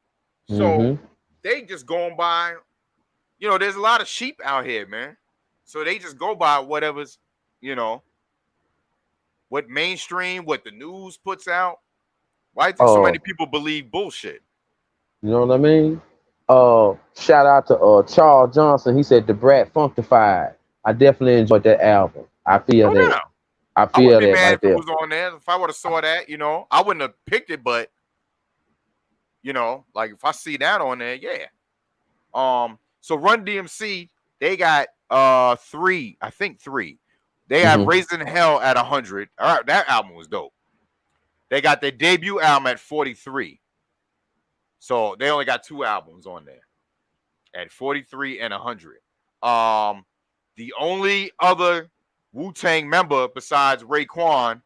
Speaker 3: So they just going by, you know, there's a lot of sheep out here, man. So they just go by whatever's, you know, what mainstream, what the news puts out. Why do you think so many people believe bullshit?
Speaker 4: You know what I mean? Shout out to Charles Johnson. He said the Brat Funkified. I definitely enjoyed that album. I feel that.
Speaker 3: No.
Speaker 4: I
Speaker 3: I
Speaker 4: feel
Speaker 3: wouldn't be
Speaker 4: that
Speaker 3: mad
Speaker 4: right
Speaker 3: if it
Speaker 4: there.
Speaker 3: was on there. If I would have saw that, you know, I wouldn't have picked it, but you know, like if I see that on there, yeah. So Run DMC, they got three. They have Raising Hell at 100. All right, that album was dope. They got their debut album at 43. So they only got two albums on there at 43 and 100. The only other Wu-Tang member besides Raekwon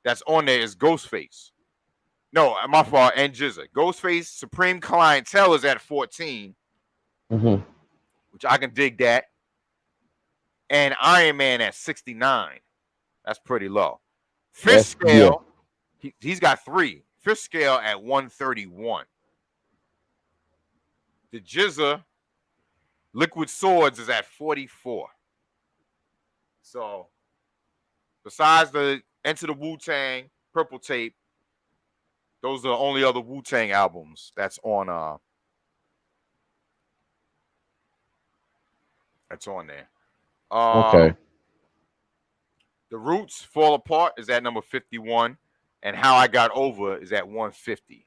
Speaker 3: that's on there is Ghostface. No, my fault, and Jizza. Ghostface Supreme Clientele is at 14, which I can dig that. And Iron Man at 69. That's pretty low. Fish Scale, he's got 3. Fish Scale at 131. The Jizza Liquid Swords is at 44. So, besides the Enter the Wu-Tang, Purple Tape, those are the only other Wu-Tang albums that's on there.
Speaker 4: Okay.
Speaker 3: The Roots Fall Apart is at number 51, and How I Got Over is at 150.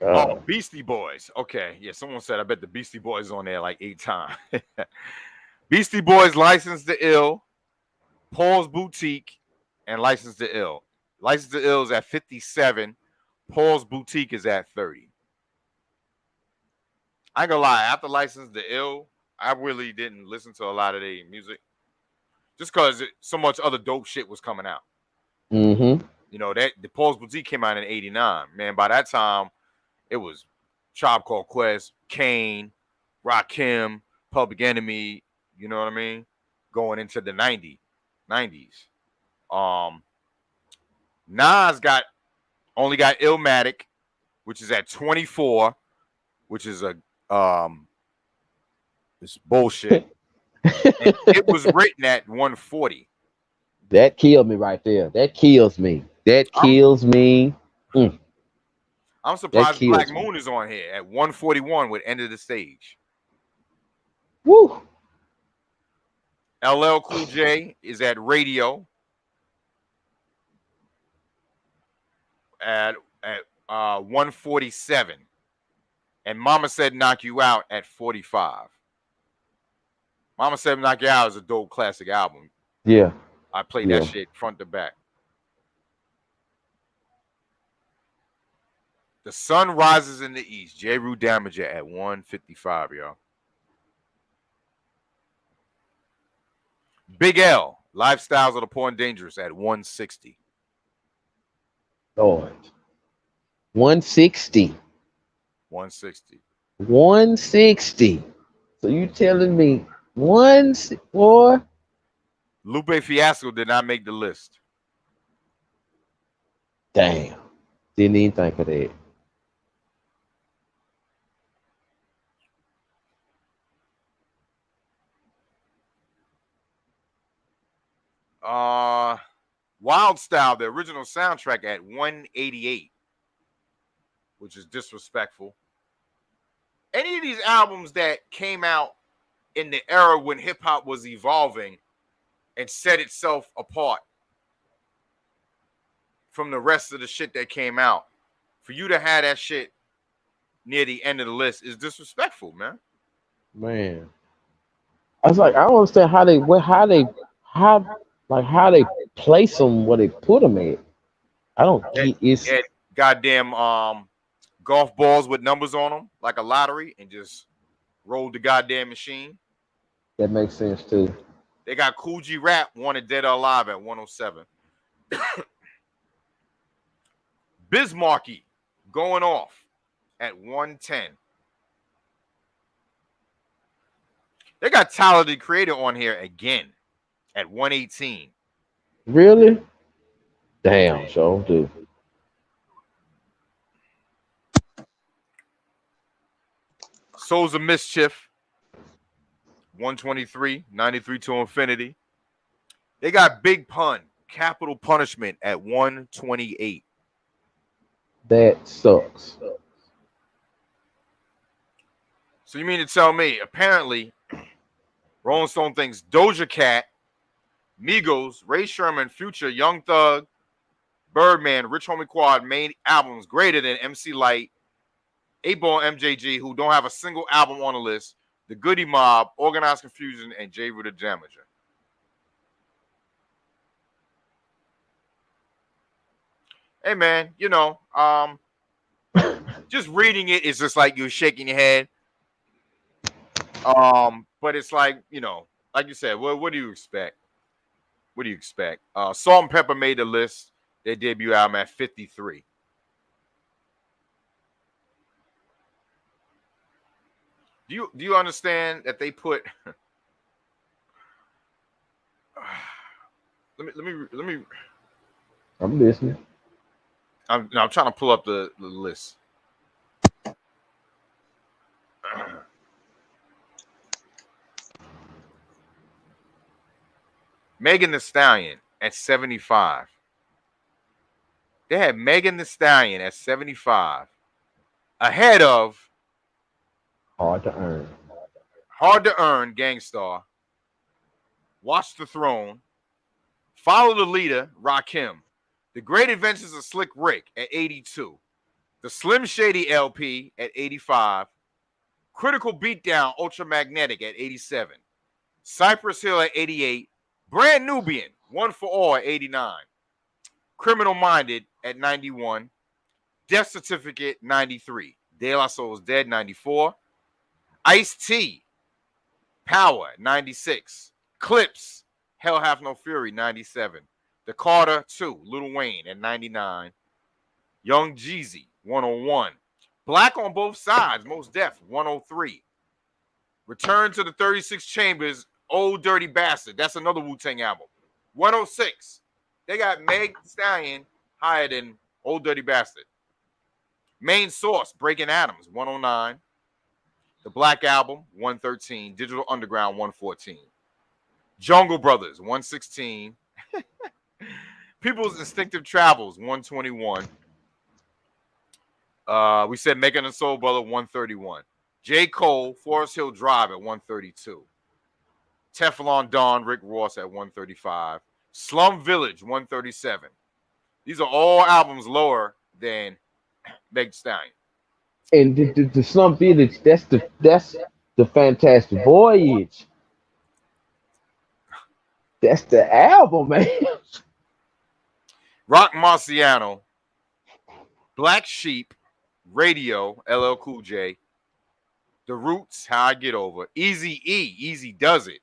Speaker 3: Oh, Beastie Boys. Okay, yeah, someone said I bet the Beastie Boys is on there like 8 times. Beastie Boys, License to Ill, Paul's Boutique, and License to Ill. License to Ill is at 57. Paul's Boutique is at 30. I ain't gonna lie, after License to Ill, I really didn't listen to a lot of their music. Just because so much other dope shit was coming out. You know, that the Paul's Boutique came out in 89. Man, by that time, it was Tribe Called Quest, Kane, Rakim, Public Enemy, you know what I mean? Going into the 90s. Nas only got Illmatic, which is at 24, which is it's bullshit. And it was written at 140.
Speaker 4: That killed me right there. That kills me.
Speaker 3: I'm surprised Black Moon is on here at 141 with End of the Stage.
Speaker 4: Woo.
Speaker 3: LL Cool J is at Radio at 147. And Mama Said Knock You Out at 45. Mama Said Knock You Out is a dope classic album.
Speaker 4: Yeah.
Speaker 3: I played that shit front to back. The Sun Rises in the East. J. Rue Damager at 155, y'all. Big L. Lifestyles of the Poor and Dangerous at 160.
Speaker 4: Lord. 160.
Speaker 3: 160.
Speaker 4: 160. So you telling me boy?
Speaker 3: Lupe Fiasco did not make the list.
Speaker 4: Damn. Didn't even think of that.
Speaker 3: Wild Style, the original soundtrack at 188, which is disrespectful. Any of these albums that came out in the era when hip hop was evolving and set itself apart from the rest of the shit that came out, for you to have that shit near the end of the list is disrespectful, man.
Speaker 4: Man. I was like, I don't understand how they place them where they put them at. I don't get it's
Speaker 3: goddamn golf balls with numbers on them like a lottery and just rolled the goddamn machine.
Speaker 4: That makes sense too.
Speaker 3: They got Cool G Rap wanted Dead or Alive at 107. Bismarcky going off at 110. They got Tyler the Creator on here again at 118.
Speaker 4: Really? Damn, sure do.
Speaker 3: Souls of Mischief, 123, 93 to Infinity. They got Big Pun, Capital Punishment at 128.
Speaker 4: That sucks.
Speaker 3: So you mean to tell me, apparently, Rolling Stone thinks Doja Cat, Migos, Ray Sherman, Future, Young Thug, Birdman, Rich Homie Quad made albums greater than MC Lyte, 8-Ball, MJG, who don't have a single album on the list, The Goody Mob, Organized Confusion, and J. Rue the Damager. Hey, man, you know, just reading it is just like you're shaking your head. But it's like, you know, like you said, what do you expect? What do you expect? Salt and Pepper made the list. Their debut album at 53. Do you understand that they put? let me.
Speaker 4: I'm listening.
Speaker 3: I'm trying to pull up the list. Megan Thee Stallion at 75. They had Megan Thee Stallion at 75. Ahead of
Speaker 4: Hard to Earn.
Speaker 3: Hard to Earn, Gangstar. Watch the Throne. Follow the Leader, Rakim. The Great Adventures of Slick Rick at 82. The Slim Shady LP at 85. Critical Beatdown, Ultramagnetic at 87. Cypress Hill at 88. Brand Nubian, One for All at 89. Criminal Minded at 91. Death Certificate 93. De La Soul's Dead 94. Ice-T, Power 96. Clips, Hell Hath No Fury 97. The Carter 2, Lil Wayne at 99. Young Jeezy 101. Black on Both Sides, Most Def 103. Return to the 36 Chambers, Old Dirty Bastard. That's another Wu-Tang album. 106. They got Meg Thee Stallion higher than Old Dirty Bastard. Main Source, Breaking Atoms 109. The Black Album 113. Digital Underground 114. Jungle Brothers 116. People's Instinctive Travels 121. We said Megan and Soul Brother 131. J. Cole, Forest Hill Drive at 132. Teflon Don, Rick Ross at 135. Slum Village, 137. These are all albums lower than Meg Thee Stallion.
Speaker 4: And the Slum Village, that's the Fantastic Voyage. That's the album, man.
Speaker 3: Rock Marciano, Black Sheep, Radio, LL Cool J, The Roots, How I Get Over, Easy E, Easy Does It,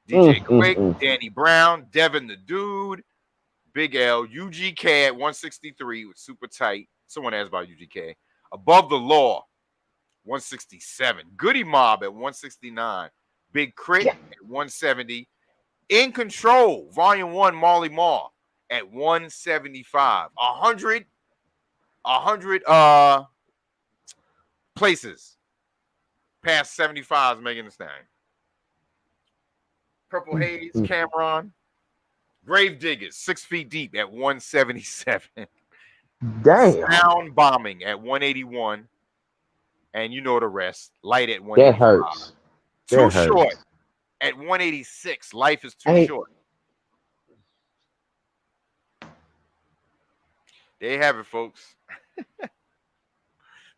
Speaker 3: DJ Quick, Danny Brown, Devin the Dude, Big L, UGK at 163 with Super Tight. Someone asked about UGK. Above the Law, 167. Goody Mob at 169. Big Crit at 170. In Control, Volume 1, Marley Marl at 175. 100 places past 75 is Megan Thee Stallion. Purple Haze, Cameron. Grave Diggers, 6 Feet Deep at 177.
Speaker 4: Damn.
Speaker 3: Sound Bombing at 181. And you know the rest. Light at 185.
Speaker 4: That hurts.
Speaker 3: Too Short at 186. Life is Too Short. There you have it, folks.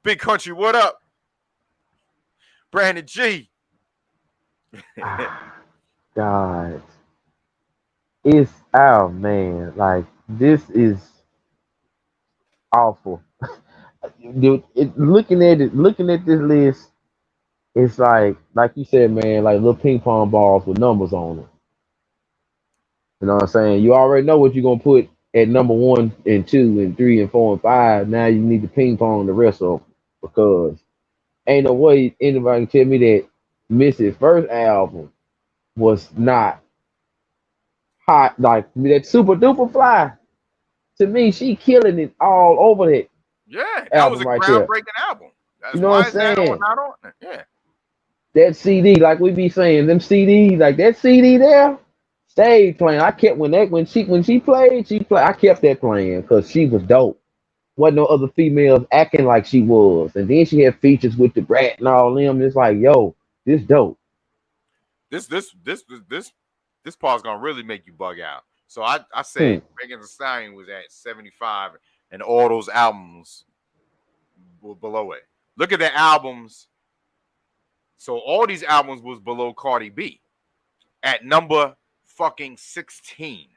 Speaker 3: Big Country, what up? Brandon G.
Speaker 4: God. It's oh man, like this is awful. Dude, looking at this list, it's like you said, man, like little ping pong balls with numbers on them. You know what I'm saying? You already know what you're gonna put at number 1 and 2 and 3 and 4 and 5. Now you need to ping pong the rest of them because ain't no way anybody can tell me that Missy's first album was not hot, like that Super Duper Fly. To me, she killing it all over that.
Speaker 3: Yeah, that was a
Speaker 4: right
Speaker 3: groundbreaking album. That's
Speaker 4: you know
Speaker 3: why
Speaker 4: what I'm saying?
Speaker 3: Not on it. Yeah.
Speaker 4: That CD, like we be saying, them CDs, like that CD there, stayed playing. I kept when she played, I kept that playing because she was dope. Wasn't no other females acting like she was, and then she had features with the Brat and all them. It's like, yo, this dope.
Speaker 3: This part's gonna really make you bug out. So I said Megan Thee Stallion was at 75, and all those albums were below it. Look at the albums. So all these albums was below Cardi B at number fucking 16.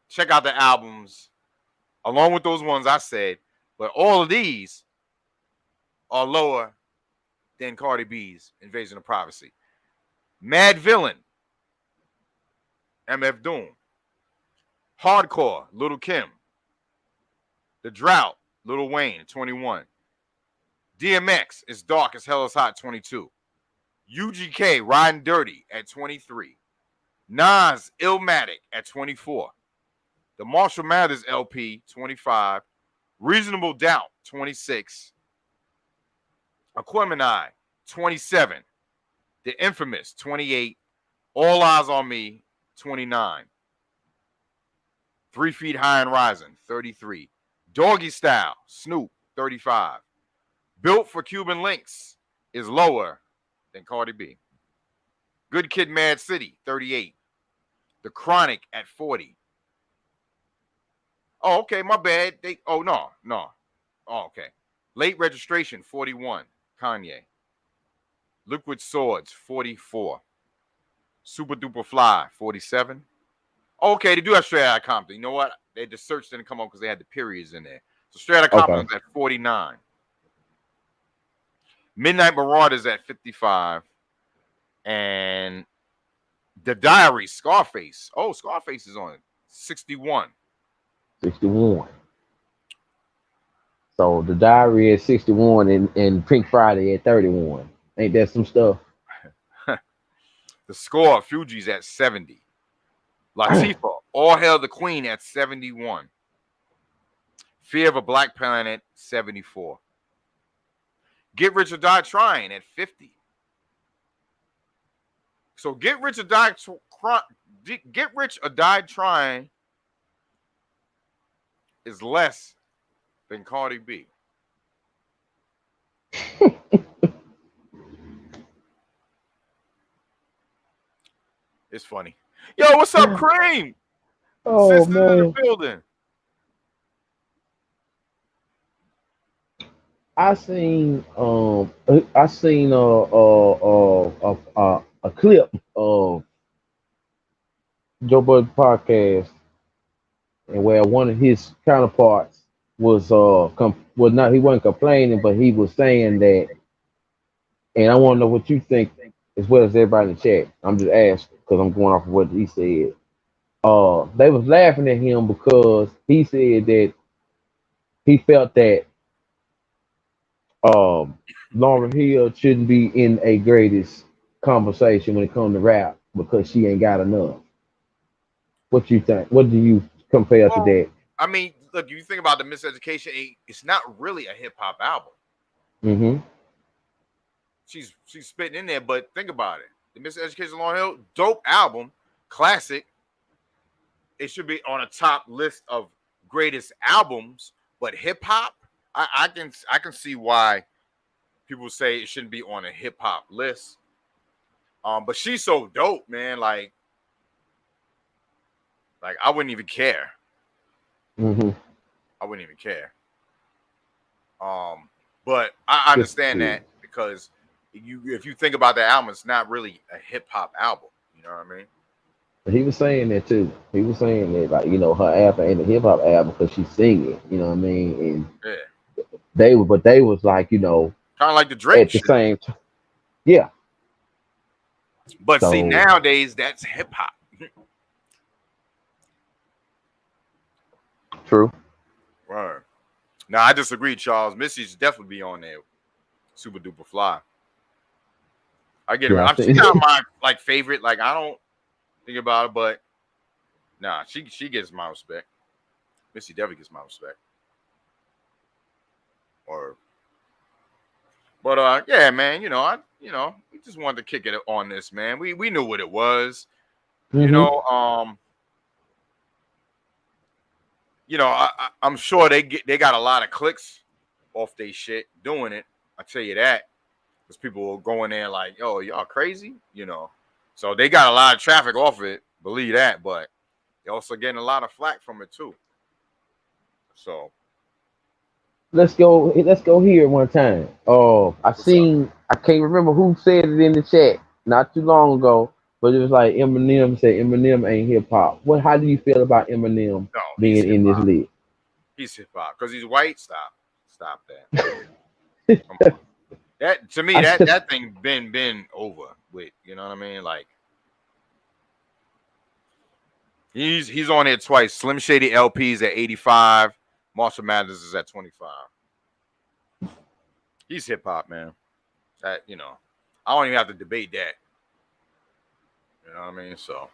Speaker 3: Check out the albums along with those ones I said, but all of these are lower than Cardi B's Invasion of Privacy. Mad Villain, MF Doom. Hardcore, Little Kim. The Drought, Lil Wayne, 21. DMX, It's Dark as Hell is Hot, 22. UGK, Riding Dirty at 23. Nas, Illmatic at 24. The Marshall Mathers LP, 25. Reasonable Doubt, 26. Aquemini, 27. The Infamous, 28. All Eyes on Me, 29. 3 Feet High and Rising, 33. Doggy Style, Snoop, 35. Built for Cuban Links is lower than Cardi B. Good Kid, Mad City, 38. The Chronic at 40. Oh, okay, my bad. No. Oh, okay. Late Registration, 41. Kanye. Liquid Swords, 44. Super Duper Fly, 47. Oh, okay, they do have Straight Outta Compton. You know what? The search didn't come up because they had the periods in there. So Straight Outta Compton was at 49. Midnight Marauders at 55. And The Diary, Scarface. Oh, Scarface is on 61.
Speaker 4: 61. So The Diary at 61 and Pink Friday at 31. Ain't that some stuff?
Speaker 3: The Score, Fugees at 70. Latifah, All Hail the Queen at 71. Fear of a Black Planet, 74. Get Rich or Die Trying at 50. So Get Rich or Die Trying is less than Cardi B. It's funny. Yo, what's up, Cream?
Speaker 4: Oh
Speaker 3: Sister in the
Speaker 4: man,
Speaker 3: building.
Speaker 4: I seen a clip of Joe Budden podcast, and where one of his counterparts was was not, he wasn't complaining, but he was saying that, and I want to know what you think as well as everybody in the chat. I'm just asking because I'm going off of what he said. They was laughing at him because he said that he felt that um Lauryn Hill shouldn't be in a greatest conversation when it comes to rap because she ain't got enough. What you think? What do you compare to
Speaker 3: Well,
Speaker 4: that?
Speaker 3: I mean, look, you think about the Miseducation, it's not really a hip hop album.
Speaker 4: Mm-hmm.
Speaker 3: She's spitting in there, but think about it. The Miseducation of Lauryn Hill, dope album, classic. It should be on a top list of greatest albums, but hip hop, I can see why people say it shouldn't be on a hip hop list. But she's so dope, man. Like I wouldn't even care.
Speaker 4: Mm-hmm.
Speaker 3: I wouldn't even care. But I understand that because if you think about the album, it's not really a hip hop album. You know what I mean?
Speaker 4: He was saying that too. He was saying that, like, her album ain't a hip hop album because she's singing. You know what I mean? And
Speaker 3: Yeah.
Speaker 4: they was like,
Speaker 3: Kind of like the Drake
Speaker 4: at the
Speaker 3: shit.
Speaker 4: same time. Yeah.
Speaker 3: But see,
Speaker 4: So
Speaker 3: nowadays that's hip hop.
Speaker 4: true.
Speaker 3: Right. Now I disagree, Charles. Missy should definitely be on there. Super duper fly. I get it.
Speaker 4: Yeah, I
Speaker 3: She's
Speaker 4: think
Speaker 3: not my favorite. Like I don't think about it, but nah, she gets my respect. Missy definitely gets my respect. But yeah, man. We just wanted to kick it on this, man. We knew what it was.
Speaker 4: mm-hmm.
Speaker 3: I'm sure they got a lot of clicks off they shit doing it. I tell you that. Because people will go in there like, yo, y'all crazy, So they got a lot of traffic off it, believe that, but they're also getting a lot of flack from it too. So
Speaker 4: Let's go here one time.
Speaker 3: what's up?
Speaker 4: I can't remember who said it in the chat not too long ago, but it was like Eminem said Eminem ain't hip hop. How do you feel about Eminem
Speaker 3: No, he's
Speaker 4: being
Speaker 3: hip
Speaker 4: in this
Speaker 3: hop.
Speaker 4: list?
Speaker 3: He's hip hop because he's white. Stop that. Come on. That to me, that thing been over with. You know what I mean? Like he's on it twice. Slim Shady LPs at 85. Marshall Mathers is at 25. He's hip hop, man. That I don't even have to debate that. You know what I mean? So,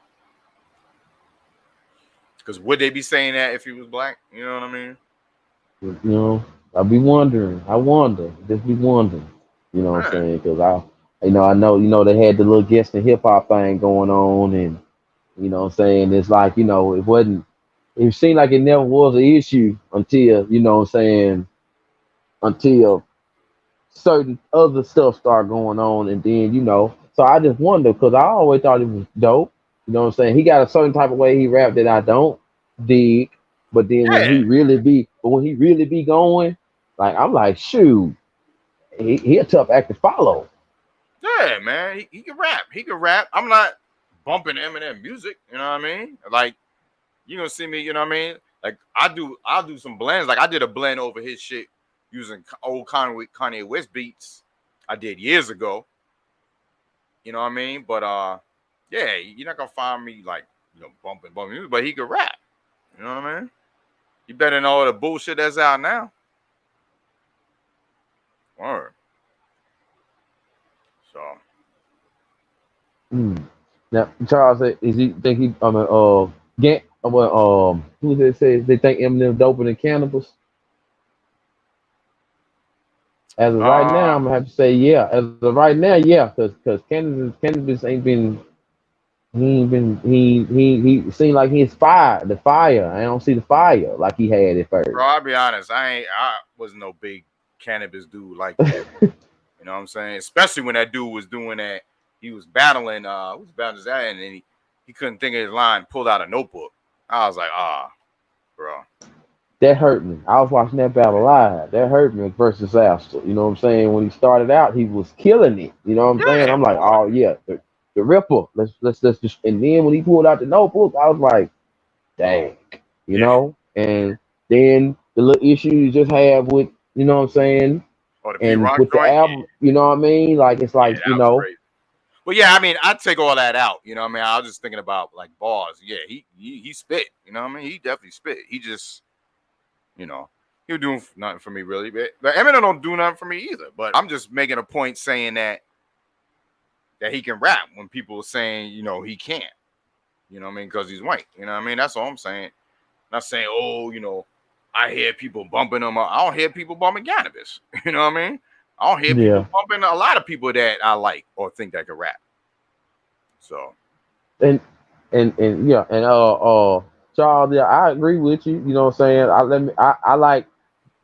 Speaker 3: because would they be saying that if he was black? You know what I mean?
Speaker 4: I be wondering. I wonder. Just be wondering. You know what I'm saying? Because I know. They had the little guest and hip hop thing going on, and you know what I'm saying. It's like it wasn't. It seemed like it never was an issue until what I'm saying. Until certain other stuff start going on, and then. So I just wonder because I always thought it was dope. You know what I'm saying? He got a certain type of way he rap that I don't dig. But then when
Speaker 3: Yeah,
Speaker 4: he really be going, like I'm like, shoot, he a tough act to follow.
Speaker 3: yeah, man. He can rap. He can rap. I'm not bumping Eminem music. You know what I mean? Like you gonna see me. You know what I mean? Like I'll do some blends. Like I did a blend over his shit using old Kanye West beats. I did years ago. You know what I mean? But yeah, you're not gonna find me like bumping music. But he can rap. You know what I mean? You better know all the bullshit that's out now. Word. So
Speaker 4: Mm. Now, Charles, is he think he? I mean, who they say they think Eminem doper than Cannabis? As of right now,
Speaker 3: uh
Speaker 4: I'm gonna have to say yeah. As of right now, yeah, because Cannabis ain't been. He ain't been. He seemed like he's fired. The fire. I don't see the fire like he had at
Speaker 3: bro,
Speaker 4: first.
Speaker 3: I'll be honest, I wasn't no big Cannabis dude like that. You know what I'm saying? Especially when that dude was doing that, he was battling who's battling that and then he couldn't think of his line, pulled out a notebook. I was like, bro.
Speaker 4: That hurt me. I was watching that battle live. That hurt me versus Astor. You know what I'm saying? When he started out, he was killing it. You know what I'm saying?
Speaker 3: Yeah,
Speaker 4: I'm like, oh yeah, the Ripper. Let's just. And then when he pulled out the notebook, I was like, dang. You
Speaker 3: yeah.
Speaker 4: know. And then the little issue you just have with, you know what I'm saying,
Speaker 3: Or the B
Speaker 4: and
Speaker 3: Rock
Speaker 4: with the
Speaker 3: joint.
Speaker 4: album, you know what I mean? Like it's
Speaker 3: Yeah,
Speaker 4: like, you
Speaker 3: that was
Speaker 4: know,
Speaker 3: crazy. Well, yeah, I mean, I'd take all that out. You know what I mean? I was just thinking about like bars. Yeah, he spit. You know what I mean? He definitely spit. He just, you know, he was doing nothing for me really. But Eminem don't do nothing for me either. But I'm just making a point saying that he can rap when people are saying, you know, he can't. You know what I mean? Because he's white. You know what I mean? That's all I'm saying. Not saying, oh, you know, I hear people bumping him. I don't hear people bumping cannabis. You know what I mean? I don't hear
Speaker 4: yeah.
Speaker 3: people bumping a lot of people that I like or think that can rap. So
Speaker 4: And and yeah, and Charles, yeah, I agree with you. You know what I'm saying? I like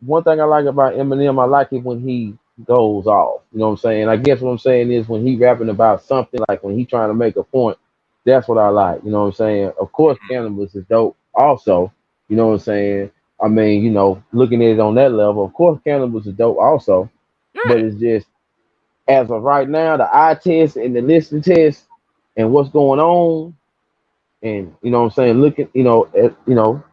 Speaker 4: one thing I like about Eminem, I like it when he goes off. You know what I'm saying? I guess what I'm saying is when he rapping about something, like when he trying to make a point, that's what I like. You know what I'm saying? Of course, Cannabis is dope also. You know what I'm saying? I mean, you know, looking at it on that level, of course, Cannabis is dope also. But
Speaker 3: yeah,
Speaker 4: it's just as of right now, the eye test and the listening test and what's going on, and you know what I'm saying, looking, you know, at, you know,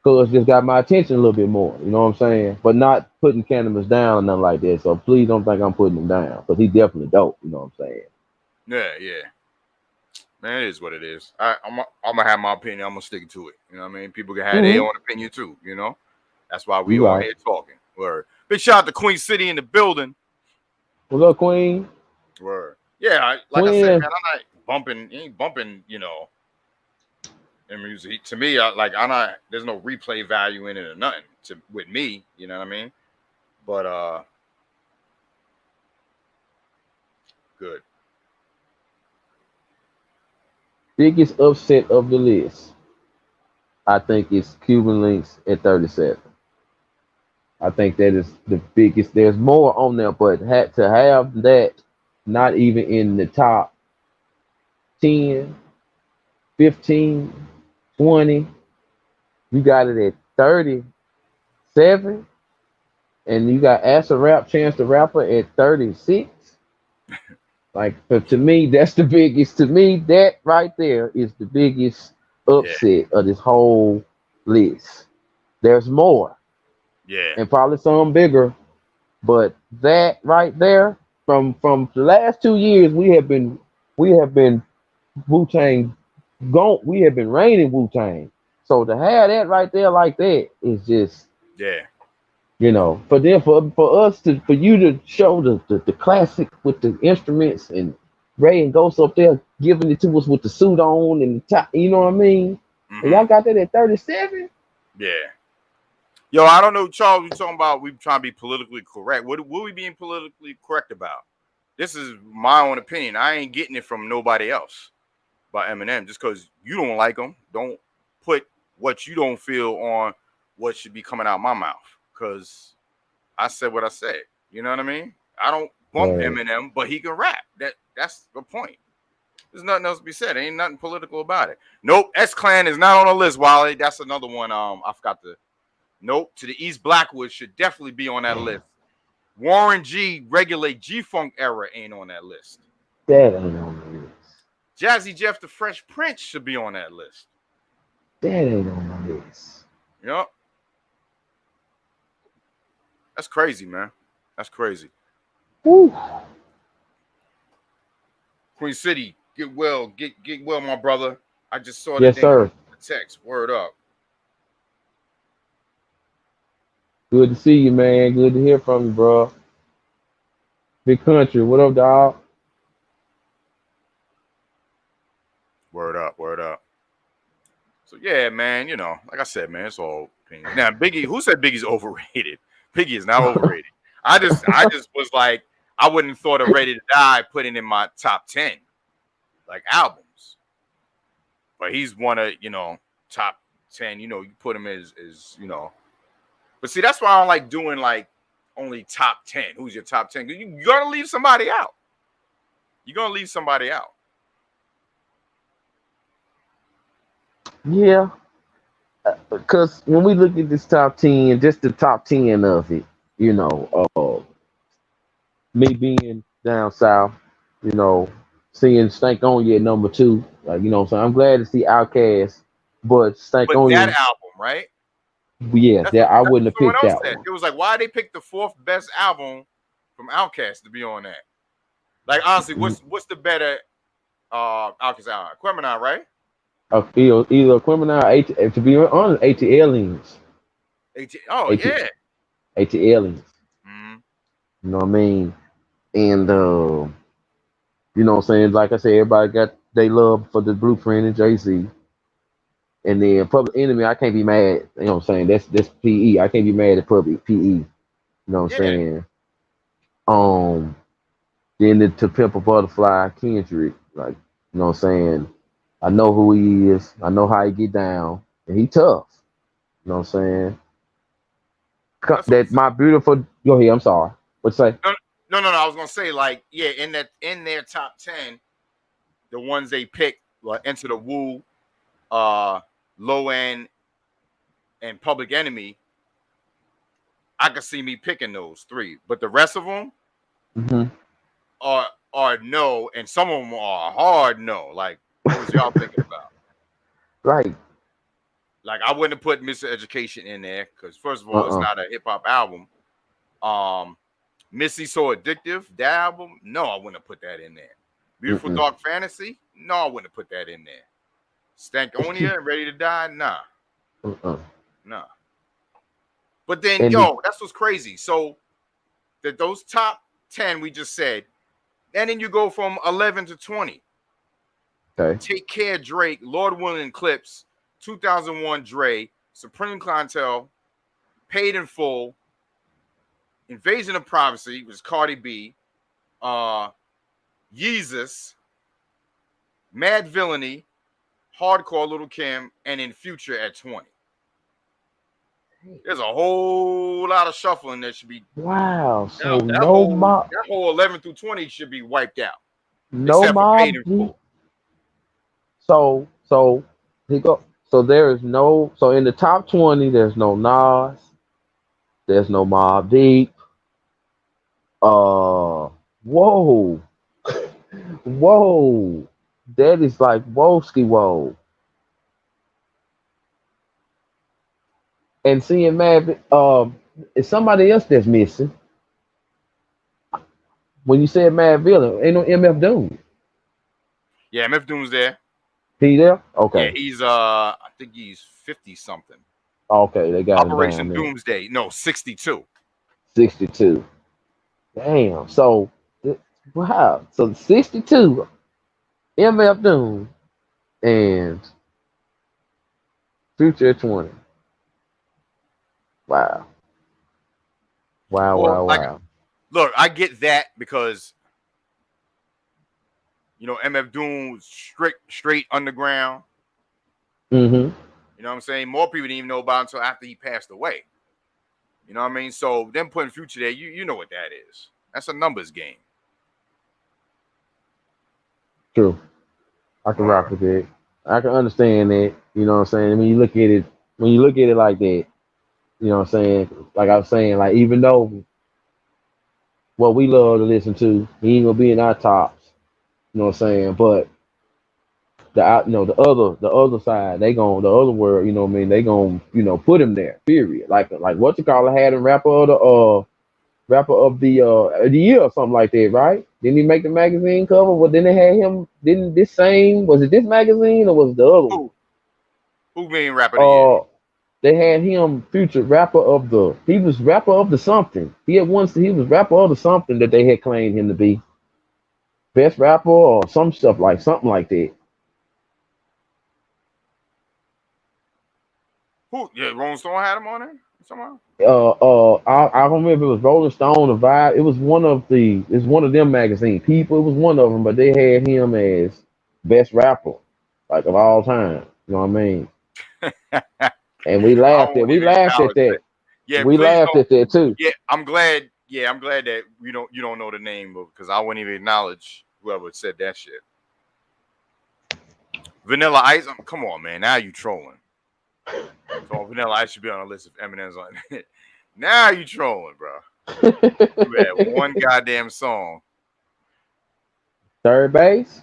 Speaker 4: cuz just got my attention a little bit more, you know what I'm saying? But not putting Cannabis down or nothing like that. So please don't think I'm putting him down, because he definitely dope, you know what I'm saying?
Speaker 3: yeah. Man, it is what it is. I'm gonna have my opinion. I'm gonna stick to it. You know what I mean? People can have their
Speaker 4: Mm-hmm.
Speaker 3: own opinion too. You know, that's why we
Speaker 4: You
Speaker 3: on
Speaker 4: right.
Speaker 3: here talking. Word. Big shout out to Queen City in the building.
Speaker 4: What's up, Queen?
Speaker 3: Word. Yeah, like I said,
Speaker 4: Queen,
Speaker 3: man, I'm not bumping. Ain't bumping. You know, in music. To me, I'm not. There's no replay value in it or nothing. With me, you know what I mean? But good.
Speaker 4: biggest upset of the list, I think it's Cuban Links at 37. I think that is the biggest. There's more on there, but had to have that not even in the top 10, 15, 20. You got it at 37, and you got Asa Rap, Chance the Rapper at 36. Like, to me, that's the biggest. To me, that right there is the biggest
Speaker 3: Yeah,
Speaker 4: upset of this whole list. There's more,
Speaker 3: yeah,
Speaker 4: and probably some bigger, but that right there, from the last 2 years, we have been Wu Tang gone. We have been raining Wu Tang. So to have that right there like that is just,
Speaker 3: yeah,
Speaker 4: you know, for them, for us to, for you to show the classic with the instruments, and Ray and Ghost up there giving it to us with the suit on and the top, you know what I mean? And
Speaker 3: mm-hmm.
Speaker 4: y'all got that at 37.
Speaker 3: Yeah. Yo, I don't know, Charles. We talking about we trying to be politically correct. What we being politically correct about? This is my own opinion. I ain't getting it from nobody else by Eminem. Just because you don't like him, don't put what you don't feel on what should be coming out my mouth. Because I said what I said. You know what I mean? I don't bump
Speaker 4: Right.
Speaker 3: Eminem, but he can rap. That's the point. There's nothing else to be said. There ain't nothing political about it. Nope. S Clan is not on the list, Wally. That's another one. I forgot to. Nope. To the East Blackwood should definitely be on that list. Warren G, Regulate G Funk era ain't on that list.
Speaker 4: That ain't on the list.
Speaker 3: Jazzy Jeff the Fresh Prince should be on that list.
Speaker 4: That ain't on the list.
Speaker 3: Yep. That's crazy, man. That's crazy.
Speaker 4: Woo.
Speaker 3: Queen City, get well, get well, my brother. I just saw the
Speaker 4: Yes,
Speaker 3: thing,
Speaker 4: sir.
Speaker 3: the text. Word up.
Speaker 4: Good to see you, man. Good to hear from you, bro. Big country. What up, dog?
Speaker 3: Word up. Word up. So yeah, man, you know, like I said, man, it's all opinion. Now, Biggie, who said Biggie's overrated? Biggie is not overrated. I just was like, I wouldn't have thought of Ready to Die putting in my top 10 like albums. But he's one of, you know, top 10, you know, you put him as you know. But see, that's why I don't like doing like only top 10. Who's your top 10? You're gonna leave somebody out. You're gonna leave somebody out.
Speaker 4: Yeah, because when we look at this top 10, just the top 10 of it, you know, me being down south, you know, seeing Stank On at number two, like, you know, so I'm glad to see Outkast, but Stank
Speaker 3: But that
Speaker 4: On,
Speaker 3: album, right?
Speaker 4: yeah, that I
Speaker 3: That's
Speaker 4: wouldn't
Speaker 3: what
Speaker 4: have
Speaker 3: someone
Speaker 4: picked
Speaker 3: else
Speaker 4: that
Speaker 3: said.
Speaker 4: one.
Speaker 3: It was like, why they picked the fourth best album from Outkast to be on that? Like honestly, what's the better Outkast album? Aquemini, right?
Speaker 4: Either Criminal, to be honest, ATLiens,
Speaker 3: Oh
Speaker 4: AT,
Speaker 3: yeah.
Speaker 4: ATLiens,
Speaker 3: Mm-hmm.
Speaker 4: you know what I mean? And, you know what I'm saying? Like I said, everybody got they love for the Blueprint and Jay-Z. And then Public Enemy, I can't be mad. You know what I'm saying? That's PE. I can't be mad at Public PE. You know what I'm
Speaker 3: Yeah.
Speaker 4: saying? Um, then To Pimp a Butterfly, Kendrick. Like, you know what I'm saying? I know who he is. I know how he get down. And he tough. You know what I'm saying?
Speaker 3: That's what I'm
Speaker 4: That
Speaker 3: saying.
Speaker 4: my beautiful go ahead, I'm sorry. What you say?
Speaker 3: No. I was gonna say, like, yeah, in their top 10, the ones they picked, like Enter the Woo, Low End, and Public Enemy, I could see me picking those three. But the rest of them
Speaker 4: Hmm.
Speaker 3: are no, and some of them are hard no. Like, what was y'all thinking about?
Speaker 4: Right.
Speaker 3: Like, I wouldn't have put Mr. Education in there because first of all, it's
Speaker 4: Uh-uh.
Speaker 3: not a hip hop album. Missy So Addictive, that album, no, I wouldn't have put that in there. Beautiful
Speaker 4: Mm-mm.
Speaker 3: Dark Fantasy, no, I wouldn't have put that in there. Stankonia and Ready to Die, nah,
Speaker 4: Uh-uh.
Speaker 3: nah. But then,
Speaker 4: And the,
Speaker 3: yo, that's what's crazy. So that those top 10 we just said, and then you go from 11 to 20.
Speaker 4: okay.
Speaker 3: Take Care, Drake, Lord Willing Clips, 2001 Dre, Supreme Clientele, Paid in Full, Invasion of Privacy was Cardi B, Yeezus, Mad Villainy, Hardcore Little Kim, and In Future at 20. There's a whole lot of shuffling that should be
Speaker 4: Wow. So
Speaker 3: that whole 11 through 20 should be wiped out,
Speaker 4: no
Speaker 3: except for Paid
Speaker 4: mob
Speaker 3: in
Speaker 4: deep.
Speaker 3: Full.
Speaker 4: So he go. So there is no. So in the top 20, there's no Nas. There's no Mob Deep. Whoa, whoa. That is like whoa, whoa. And seeing Mad, it's somebody else that's missing. When you said Mad Villain, ain't no MF Doom.
Speaker 3: Yeah, MF Doom's there.
Speaker 4: He there?
Speaker 3: Yeah,
Speaker 4: Okay,
Speaker 3: he's I think he's 50 something.
Speaker 4: okay. They got him down
Speaker 3: Operation
Speaker 4: there.
Speaker 3: Doomsday. No, 62.
Speaker 4: 62. Damn. So wow. So 62. MF Doom and Future at 20. Wow. Wow,
Speaker 3: Well,
Speaker 4: wow,
Speaker 3: like,
Speaker 4: wow.
Speaker 3: look, I get that because MF Doom was straight underground.
Speaker 4: Mm-hmm.
Speaker 3: You know what I'm saying? More people didn't even know about him until after he passed away. You know what I mean? So them putting Future there, you know what that is. That's a numbers game.
Speaker 4: True. I can rock with it. I can understand that. You know what I'm saying? When you look at it like that, you know what I'm saying? Like I was saying, like even though what we love to listen to, he ain't gonna be in our tops. You know what I'm saying? But the other side, they gon' the other world, you know what I mean? They gon' put him there. Period. Like what you call it had him rapper of the year or something like that, right? Didn't he make the magazine cover? Well, then they had him. Didn't this same was it this magazine or was it the other one?
Speaker 3: Who being rapper of the year?
Speaker 4: Uh, they had him future rapper of the. He was rapper of the something. He was rapper of the something that they had claimed him to be best rapper or some stuff like something like that.
Speaker 3: Who? Yeah, Rolling Stone had him on there somehow.
Speaker 4: I don't remember if it was Rolling Stone or Vibe. It's one of them magazine people. It was one of them, but they had him as best rapper, like of all time. You know what I mean? And we
Speaker 3: I
Speaker 4: laughed at
Speaker 3: won't
Speaker 4: we
Speaker 3: even
Speaker 4: laughed at
Speaker 3: acknowledge that.
Speaker 4: that.
Speaker 3: Yeah,
Speaker 4: We
Speaker 3: please
Speaker 4: laughed
Speaker 3: don't.
Speaker 4: at that too.
Speaker 3: Yeah, I'm glad. Yeah, I'm glad that you don't know the name of because I wouldn't even acknowledge whoever said that shit. Vanilla Ice. Come on, man. Now you trolling. So Vanilla Ice should be on a list of Eminem's on it. Now you trolling, bro. You had one goddamn song.
Speaker 4: Third base,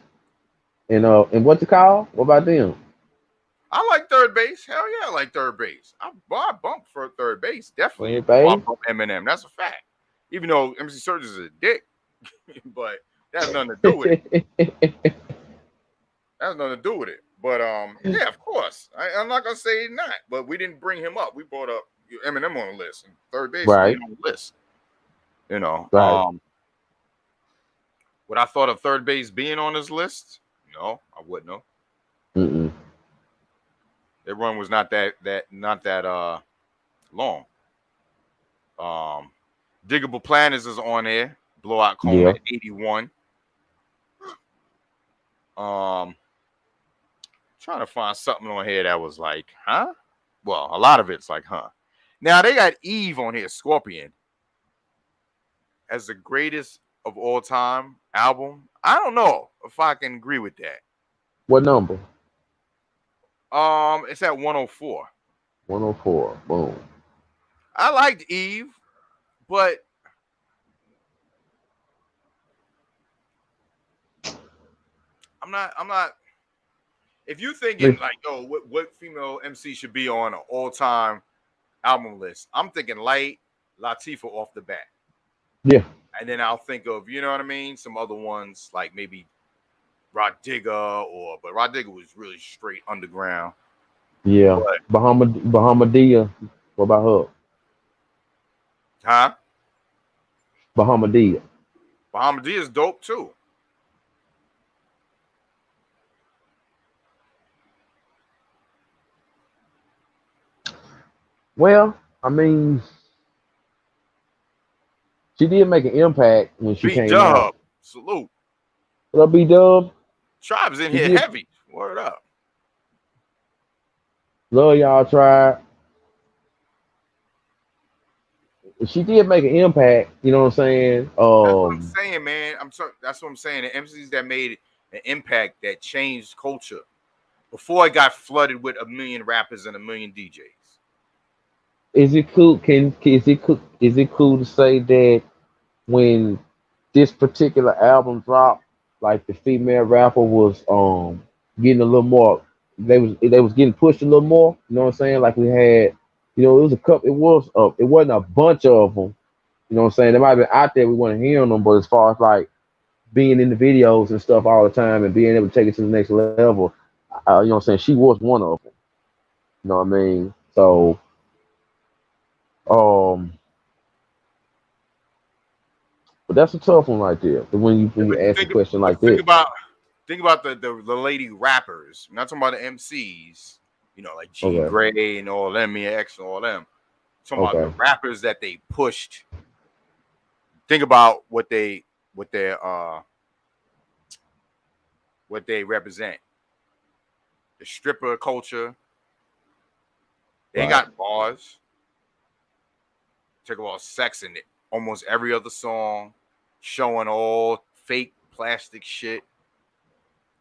Speaker 4: and what's it called? What about them?
Speaker 3: I like Third Base. Hell yeah, I like Third Base. I bumped for Third Base definitely.
Speaker 4: Third
Speaker 3: Before I
Speaker 4: base.
Speaker 3: bumped Eminem. That's a fact. Even though MC Surge is a dick, but that has nothing to do with it. That has nothing to do with it. But yeah, of course. I'm not gonna say not, but we didn't bring him up. We brought up Eminem on the list, and Third Base
Speaker 4: Right.
Speaker 3: on the list. You know,
Speaker 4: Right.
Speaker 3: Would I thought of Third Base being on this list? No, I wouldn't know.
Speaker 4: Mm-mm.
Speaker 3: Their run was not that long. Diggable Planets is on there. Blowout Coma
Speaker 4: Yeah.
Speaker 3: at 81. Trying to find something on here that was like, huh? Well, a lot of it's like, huh. Now they got Eve on here, Scorpion, as the greatest of all time album. I don't know if I can agree with that.
Speaker 4: What number?
Speaker 3: It's at 104.
Speaker 4: 104. Boom.
Speaker 3: I liked Eve, but I'm not. If you thinking like, yo, what female MC should be on an all-time album list, I'm thinking Light, Latifah off the bat.
Speaker 4: Yeah.
Speaker 3: And then I'll think of, you know what I mean, some other ones like maybe Rod Digger but Rod Digger was really straight underground.
Speaker 4: Yeah.
Speaker 3: But,
Speaker 4: Bahamadia. What about her?
Speaker 3: Huh?
Speaker 4: Bahamadia.
Speaker 3: Bahamadia is dope too.
Speaker 4: Well, I mean, she did make an impact when she came out.
Speaker 3: Salute.
Speaker 4: What up, B-Dub?
Speaker 3: Tribe's in here heavy. Word up.
Speaker 4: Love y'all, Tribe. She did make an impact. You know what I'm saying?
Speaker 3: That's what I'm saying, man. That's what I'm saying. The MCs that made an impact that changed culture before it got flooded with a million rappers and a million DJs.
Speaker 4: Is it cool? Is it cool to say that when this particular album dropped, like the female rapper was getting a little more, they was getting pushed a little more. You know what I'm saying? Like we had, it was a couple. It wasn't a bunch of them. You know what I'm saying? They might have been out there. We weren't hearing them, but as far as like being in the videos and stuff all the time and being able to take it to the next level, you know what I'm saying? She was one of them. You know what I mean? So, but that's a tough one right there. When you ask a question like this.
Speaker 3: Think about the lady rappers. I'm not talking about the MCs, like Jean Grey and all them, Mia X and all them. I'm talking about the rappers that they pushed. Think about what they represent. The stripper culture. They got bars. Talk about sex in it. Almost every other song, showing all fake plastic shit.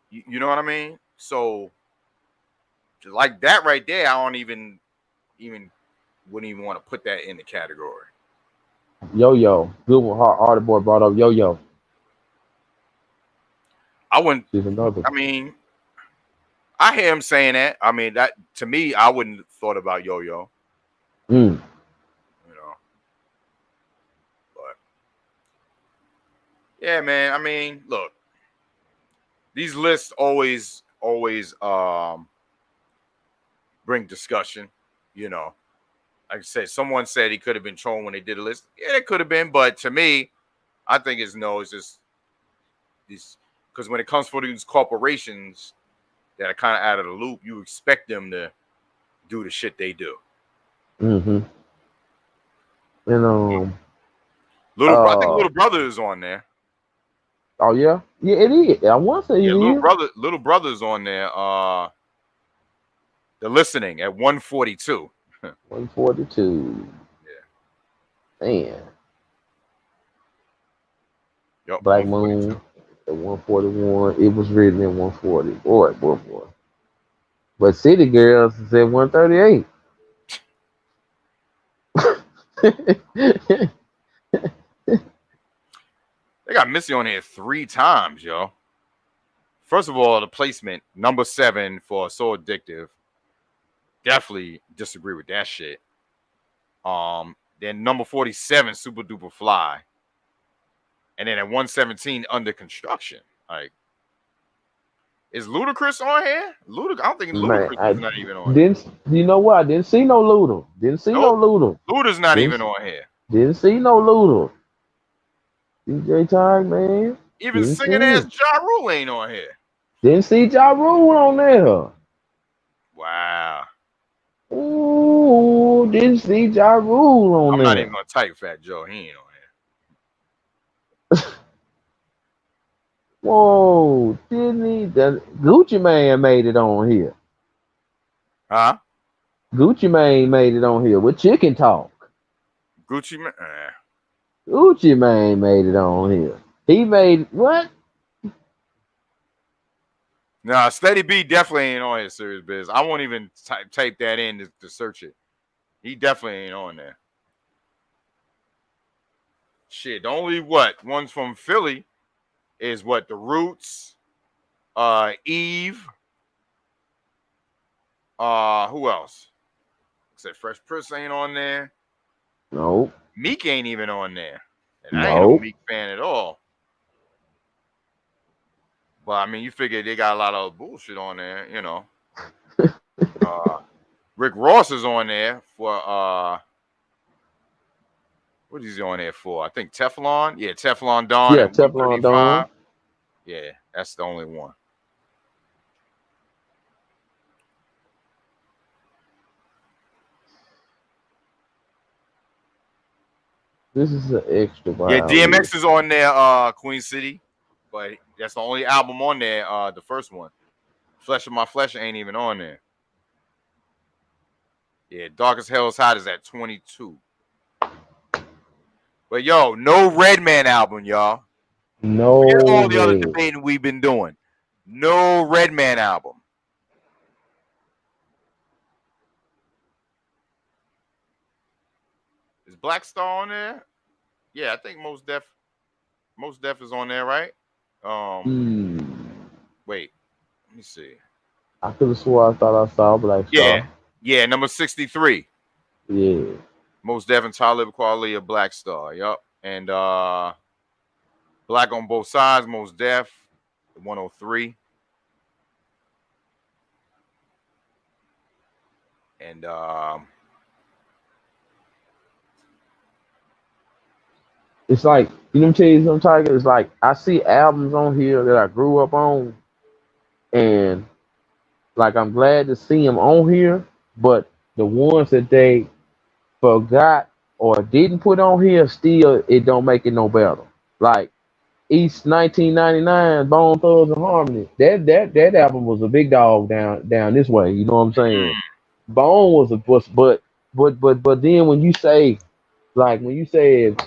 Speaker 3: You know what I mean? So, just like that right there, I don't even wouldn't even want to put that in the category.
Speaker 4: Yo, good one. Hardy Boy brought up Yo.
Speaker 3: I wouldn't. I mean, I hear him saying that. I mean, that to me, I wouldn't have thought about Yo.
Speaker 4: Mm.
Speaker 3: But yeah, man. I mean, look, these lists always bring discussion. Like I said, someone said he could have been trolling when they did a list. Yeah, it could have been, but to me, I think it's just these, because when it comes for these corporations that are kind of out of the loop, you expect them to do the shit they do.
Speaker 4: Mm-hmm. And
Speaker 3: I think Little Brother is on there.
Speaker 4: Oh yeah, it is. I want to say
Speaker 3: Little Brother's on there. The Listening at 142.
Speaker 4: 142. Yeah. Man.
Speaker 3: Yep,
Speaker 4: Black Moon at 141. It was written in 140. Boy. But City Girls said 138.
Speaker 3: They got Missy on here 3 times, yo. First of all, the placement, number 7 for So Addictive. Definitely disagree with that shit. Then number 47, Super Duper Fly. And then at 117, Under Construction. Like, is Ludacris on here? I don't think
Speaker 4: Man,
Speaker 3: Ludacris
Speaker 4: I
Speaker 3: is not even on here.
Speaker 4: didn't. You know what? I didn't see no Luda. Didn't see no
Speaker 3: Nope.
Speaker 4: Luda.
Speaker 3: Luda's not
Speaker 4: Didn't,
Speaker 3: even on here.
Speaker 4: didn't see no Luda. DJ Tag, man.
Speaker 3: Even
Speaker 4: Didn't see
Speaker 3: singing ass
Speaker 4: it.
Speaker 3: Ja Rule ain't on here.
Speaker 4: Didn't see Ja Rule on there.
Speaker 3: Wow.
Speaker 4: Ooh, didn't see Ja Rule on
Speaker 3: I'm not
Speaker 4: there.
Speaker 3: even gonna type Fat Joe. He ain't on here.
Speaker 4: Whoa, didn't he? That Gucci Man made it on here.
Speaker 3: Huh?
Speaker 4: Gucci Mane made it on here with Chicken Talk.
Speaker 3: Gucci Man.
Speaker 4: Gucci Mane made it on here. He made what?
Speaker 3: Nah, Steady B definitely ain't on his Serious Biz. I won't even type that in to search it. He definitely ain't on there. Shit, the only ones from Philly is The Roots, Eve. Who else? Except Fresh Prince ain't on there.
Speaker 4: Nope.
Speaker 3: Meek ain't even on there. And I ain't no Meek fan at all. But I mean, you figure they got a lot of bullshit on there, you know. Rick Ross is on there for what is he on there for? I think Teflon. Yeah, Teflon Don at
Speaker 4: Teflon
Speaker 3: 135.
Speaker 4: Don.
Speaker 3: Yeah, that's the only one.
Speaker 4: This is an extra.
Speaker 3: Yeah, DMX is on there, Queen City, but that's the only album on there. The first one, Flesh of My Flesh, ain't even on there. Yeah, Darkest Hell's Hot is at 22. But yo, no Redman album, y'all.
Speaker 4: No
Speaker 3: Forget all the other
Speaker 4: way.
Speaker 3: debating we've been doing. No Redman album. Is Black Star on there? Yeah, I think Most Def is on there, right? Wait, let me see.
Speaker 4: I could have swore I thought I saw Black Star.
Speaker 3: Yeah, number 63.
Speaker 4: Yeah.
Speaker 3: Most Def and Talib Kweli of Black Star. Yup. And Black on Both Sides, Most Def, 103. And
Speaker 4: it's like, you know, tell you some Tiger. It's like I see albums on here that I grew up on, and like I'm glad to see them on here, but the ones that they forgot or didn't put on here, still it don't make it no better. Like East 1999, Bone Thugs and Harmony. That album was a big dog down this way. You know what I'm saying? Bone was but then when you say, like when you said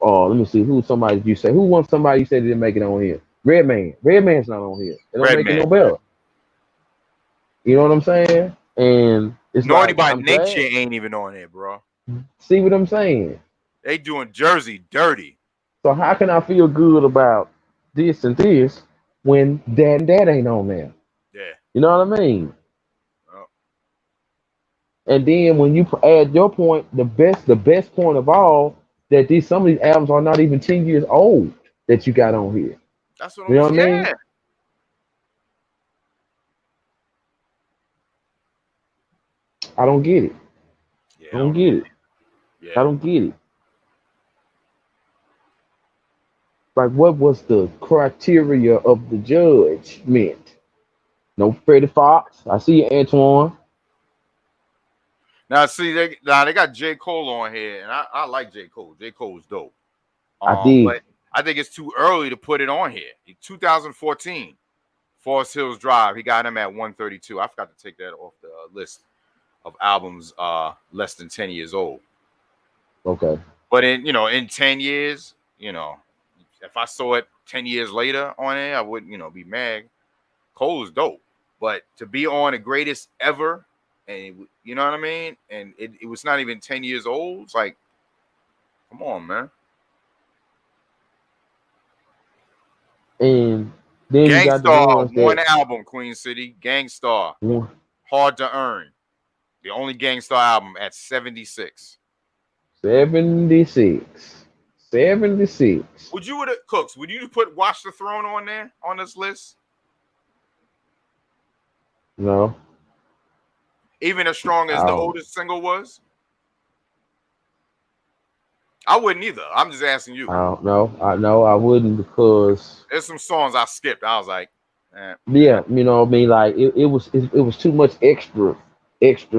Speaker 4: let me see who somebody did you say, who wants somebody you said didn't make it on here? Redman's not on here. It don't make it no better. You know what I'm saying? And it's
Speaker 3: Naughty
Speaker 4: like,
Speaker 3: by
Speaker 4: I'm
Speaker 3: Nature
Speaker 4: glad.
Speaker 3: ain't even on there, bro.
Speaker 4: See what I'm saying?
Speaker 3: They doing Jersey dirty.
Speaker 4: So how can I feel good about this and this when that and that ain't on there?
Speaker 3: Yeah.
Speaker 4: You know what I mean?
Speaker 3: Oh.
Speaker 4: And then when you add your point, the best point of all, that some of these albums are not even 10 years old that you got on here.
Speaker 3: That's what
Speaker 4: You know
Speaker 3: I'm
Speaker 4: what I
Speaker 3: saying.
Speaker 4: mean? I don't get it.
Speaker 3: Yeah,
Speaker 4: I don't get it.
Speaker 3: Yeah.
Speaker 4: I don't get it. Like, what was the criteria of the judgment? No Freddie Fox. I see you, Antoine.
Speaker 3: Now, see, they got J. Cole on here, and I like J. Cole. J. Cole's dope.
Speaker 4: I did.
Speaker 3: But I think it's too early to put it on here. In 2014, Forest Hills Drive, he got him at 132. I forgot to take that off the list of albums less than 10 years old.
Speaker 4: Okay.
Speaker 3: But in 10 years, if I saw it 10 years later on it, I wouldn't, be mad. Cole is dope. But to be on the greatest ever, and you know what I mean, and it was not even 10 years old. It's like, come on, man.
Speaker 4: And then you got the
Speaker 3: Gangstar,
Speaker 4: ones
Speaker 3: one
Speaker 4: that
Speaker 3: album, Queen City. Gangstar, Hard to Earn. The only Gangstar album at 76.
Speaker 4: 76. 76.
Speaker 3: Would you Cooks? Would you put Watch the Throne on there on this list?
Speaker 4: No.
Speaker 3: Even as strong as the oldest single was? I wouldn't either. I'm just asking you.
Speaker 4: I don't know. I wouldn't, because
Speaker 3: there's some songs I skipped. I was like,
Speaker 4: yeah, you know what I mean? Like it was too much extra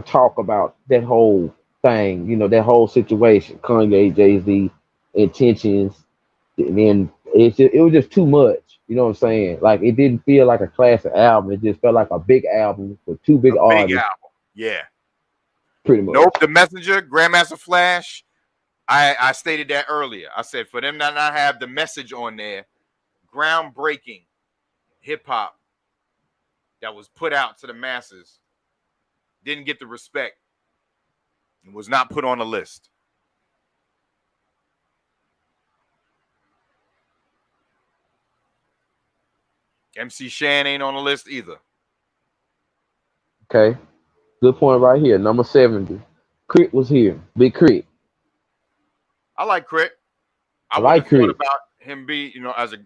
Speaker 4: talk about that whole thing, you know, that whole situation. Kanye, Jay-Z, intentions, and then it was just too much. You know what I'm saying? Like it didn't feel like a classic album. It just felt like a big album with two big artists.
Speaker 3: Big album. Yeah.
Speaker 4: Pretty much.
Speaker 3: Nope. The Messenger, Grandmaster Flash. I stated that earlier. I said for them to not have the message on there, groundbreaking hip hop that was put out to the masses, didn't get the respect, and was not put on the list. MC Shan ain't on the list either.
Speaker 4: Okay. Good point right here. Number 70. Crit was here. Big Crit.
Speaker 3: I like Crit. I
Speaker 4: like
Speaker 3: Crit.
Speaker 4: Crit.
Speaker 3: About him be, as a,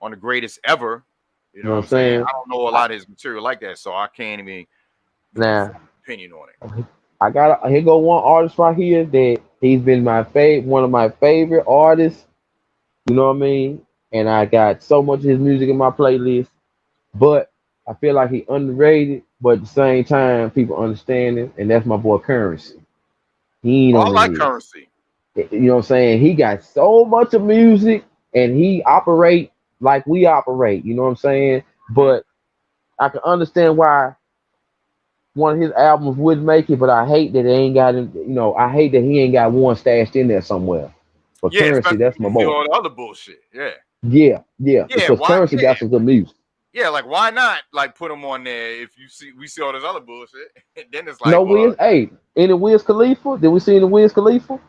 Speaker 3: on the greatest ever. You know what I'm saying? I don't know a lot of his material like that, so I can't even opinion on it.
Speaker 4: Here go one artist right here that he's been one of my favorite artists. You know what I mean? And I got so much of his music in my playlist, but I feel like he underrated, but at the same time, people understand it, and that's my boy Currency. He ain't on
Speaker 3: I
Speaker 4: the
Speaker 3: like
Speaker 4: list.
Speaker 3: Currency.
Speaker 4: You know what I'm saying? He got so much of music, and he operate like we operate. You know what I'm saying? But I can understand why one of his albums would make it, but I hate that they ain't got him. You know, I hate that he ain't got one stashed in there somewhere. But Currency, that's my boy.
Speaker 3: All the other bullshit.
Speaker 4: Yeah. Because Currency got some good music.
Speaker 3: Yeah, like why not like put him on there if we see all this other bullshit? Then it's like
Speaker 4: no Wiz. Hey, any Wiz Khalifa? Did we see any Wiz Khalifa?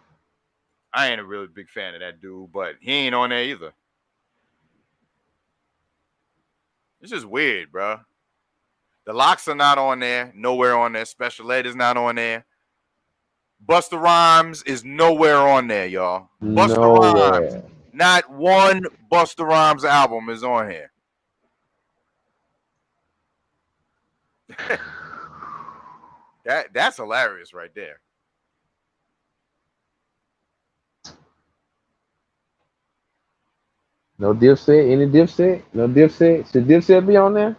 Speaker 3: I ain't a really big fan of that dude, but he ain't on there either. It's just weird, bro. The Locks are not on there. Nowhere on there. Special Ed is not on there. Busta Rhymes is nowhere on there, y'all. Busta Rhymes. Not one Busta Rhymes album is on here. That's hilarious right there.
Speaker 4: No Dipset? Any Dipset? No Dipset? Should Dipset be on there?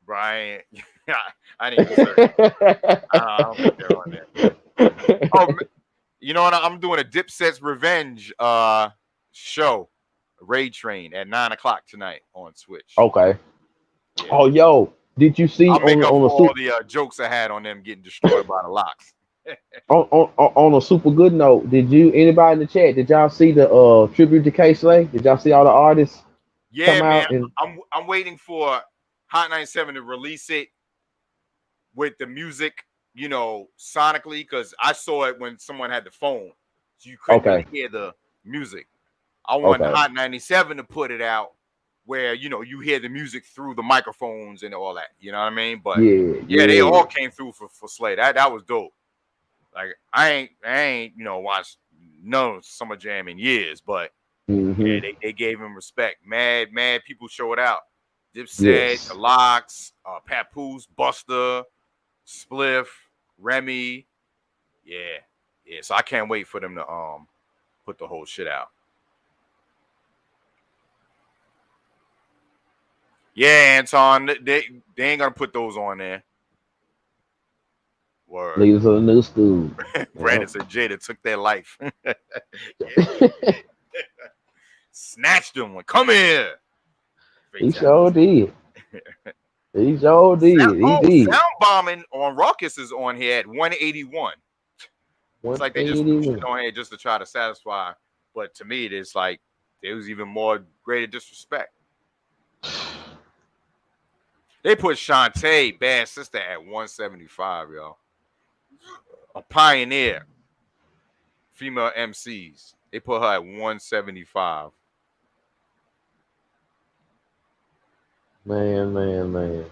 Speaker 3: Brian, I didn't even search. I don't think they're on there. Oh, you know what? I'm doing a Dipset's Revenge show, Raid Train at 9:00 tonight on Twitch.
Speaker 4: Okay. Yeah. Oh, yo, did you see
Speaker 3: I'll make up for all the jokes I had on them getting destroyed by the Locks?
Speaker 4: on a super good note, anybody in the chat, did y'all see the tribute to K-Slay? Did y'all see all the artists?
Speaker 3: Yeah, man. I'm waiting for Hot 97 to release it with the music, sonically, because I saw it when someone had the phone, so you couldn't really hear the music. I want Hot 97 to put it out where you hear the music through the microphones and all that. You know what I mean? But yeah, they all came through for Slay. That was dope. Like I ain't watched no Summer Jam in years, but yeah, they gave him respect. Mad people showed out. Dipset, The Locks, Papoose, Buster, Spliff, Remy. Yeah. So I can't wait for them to put the whole shit out. Yeah, Anton, they ain't gonna put those on there. Word.
Speaker 4: Leaders of the new school.
Speaker 3: Brandon said Jada took their life. Snatched them. Come here.
Speaker 4: He sure did. He sure did. He did.
Speaker 3: Sound bombing on Ruckus is on here at 181. It's like they just pushed it on here just to try to satisfy. But to me, it's like there was even more greater disrespect. They put Shantae, Bad Sister, at 175, yo. A pioneer, female MCs. They put her at 175.
Speaker 4: Man.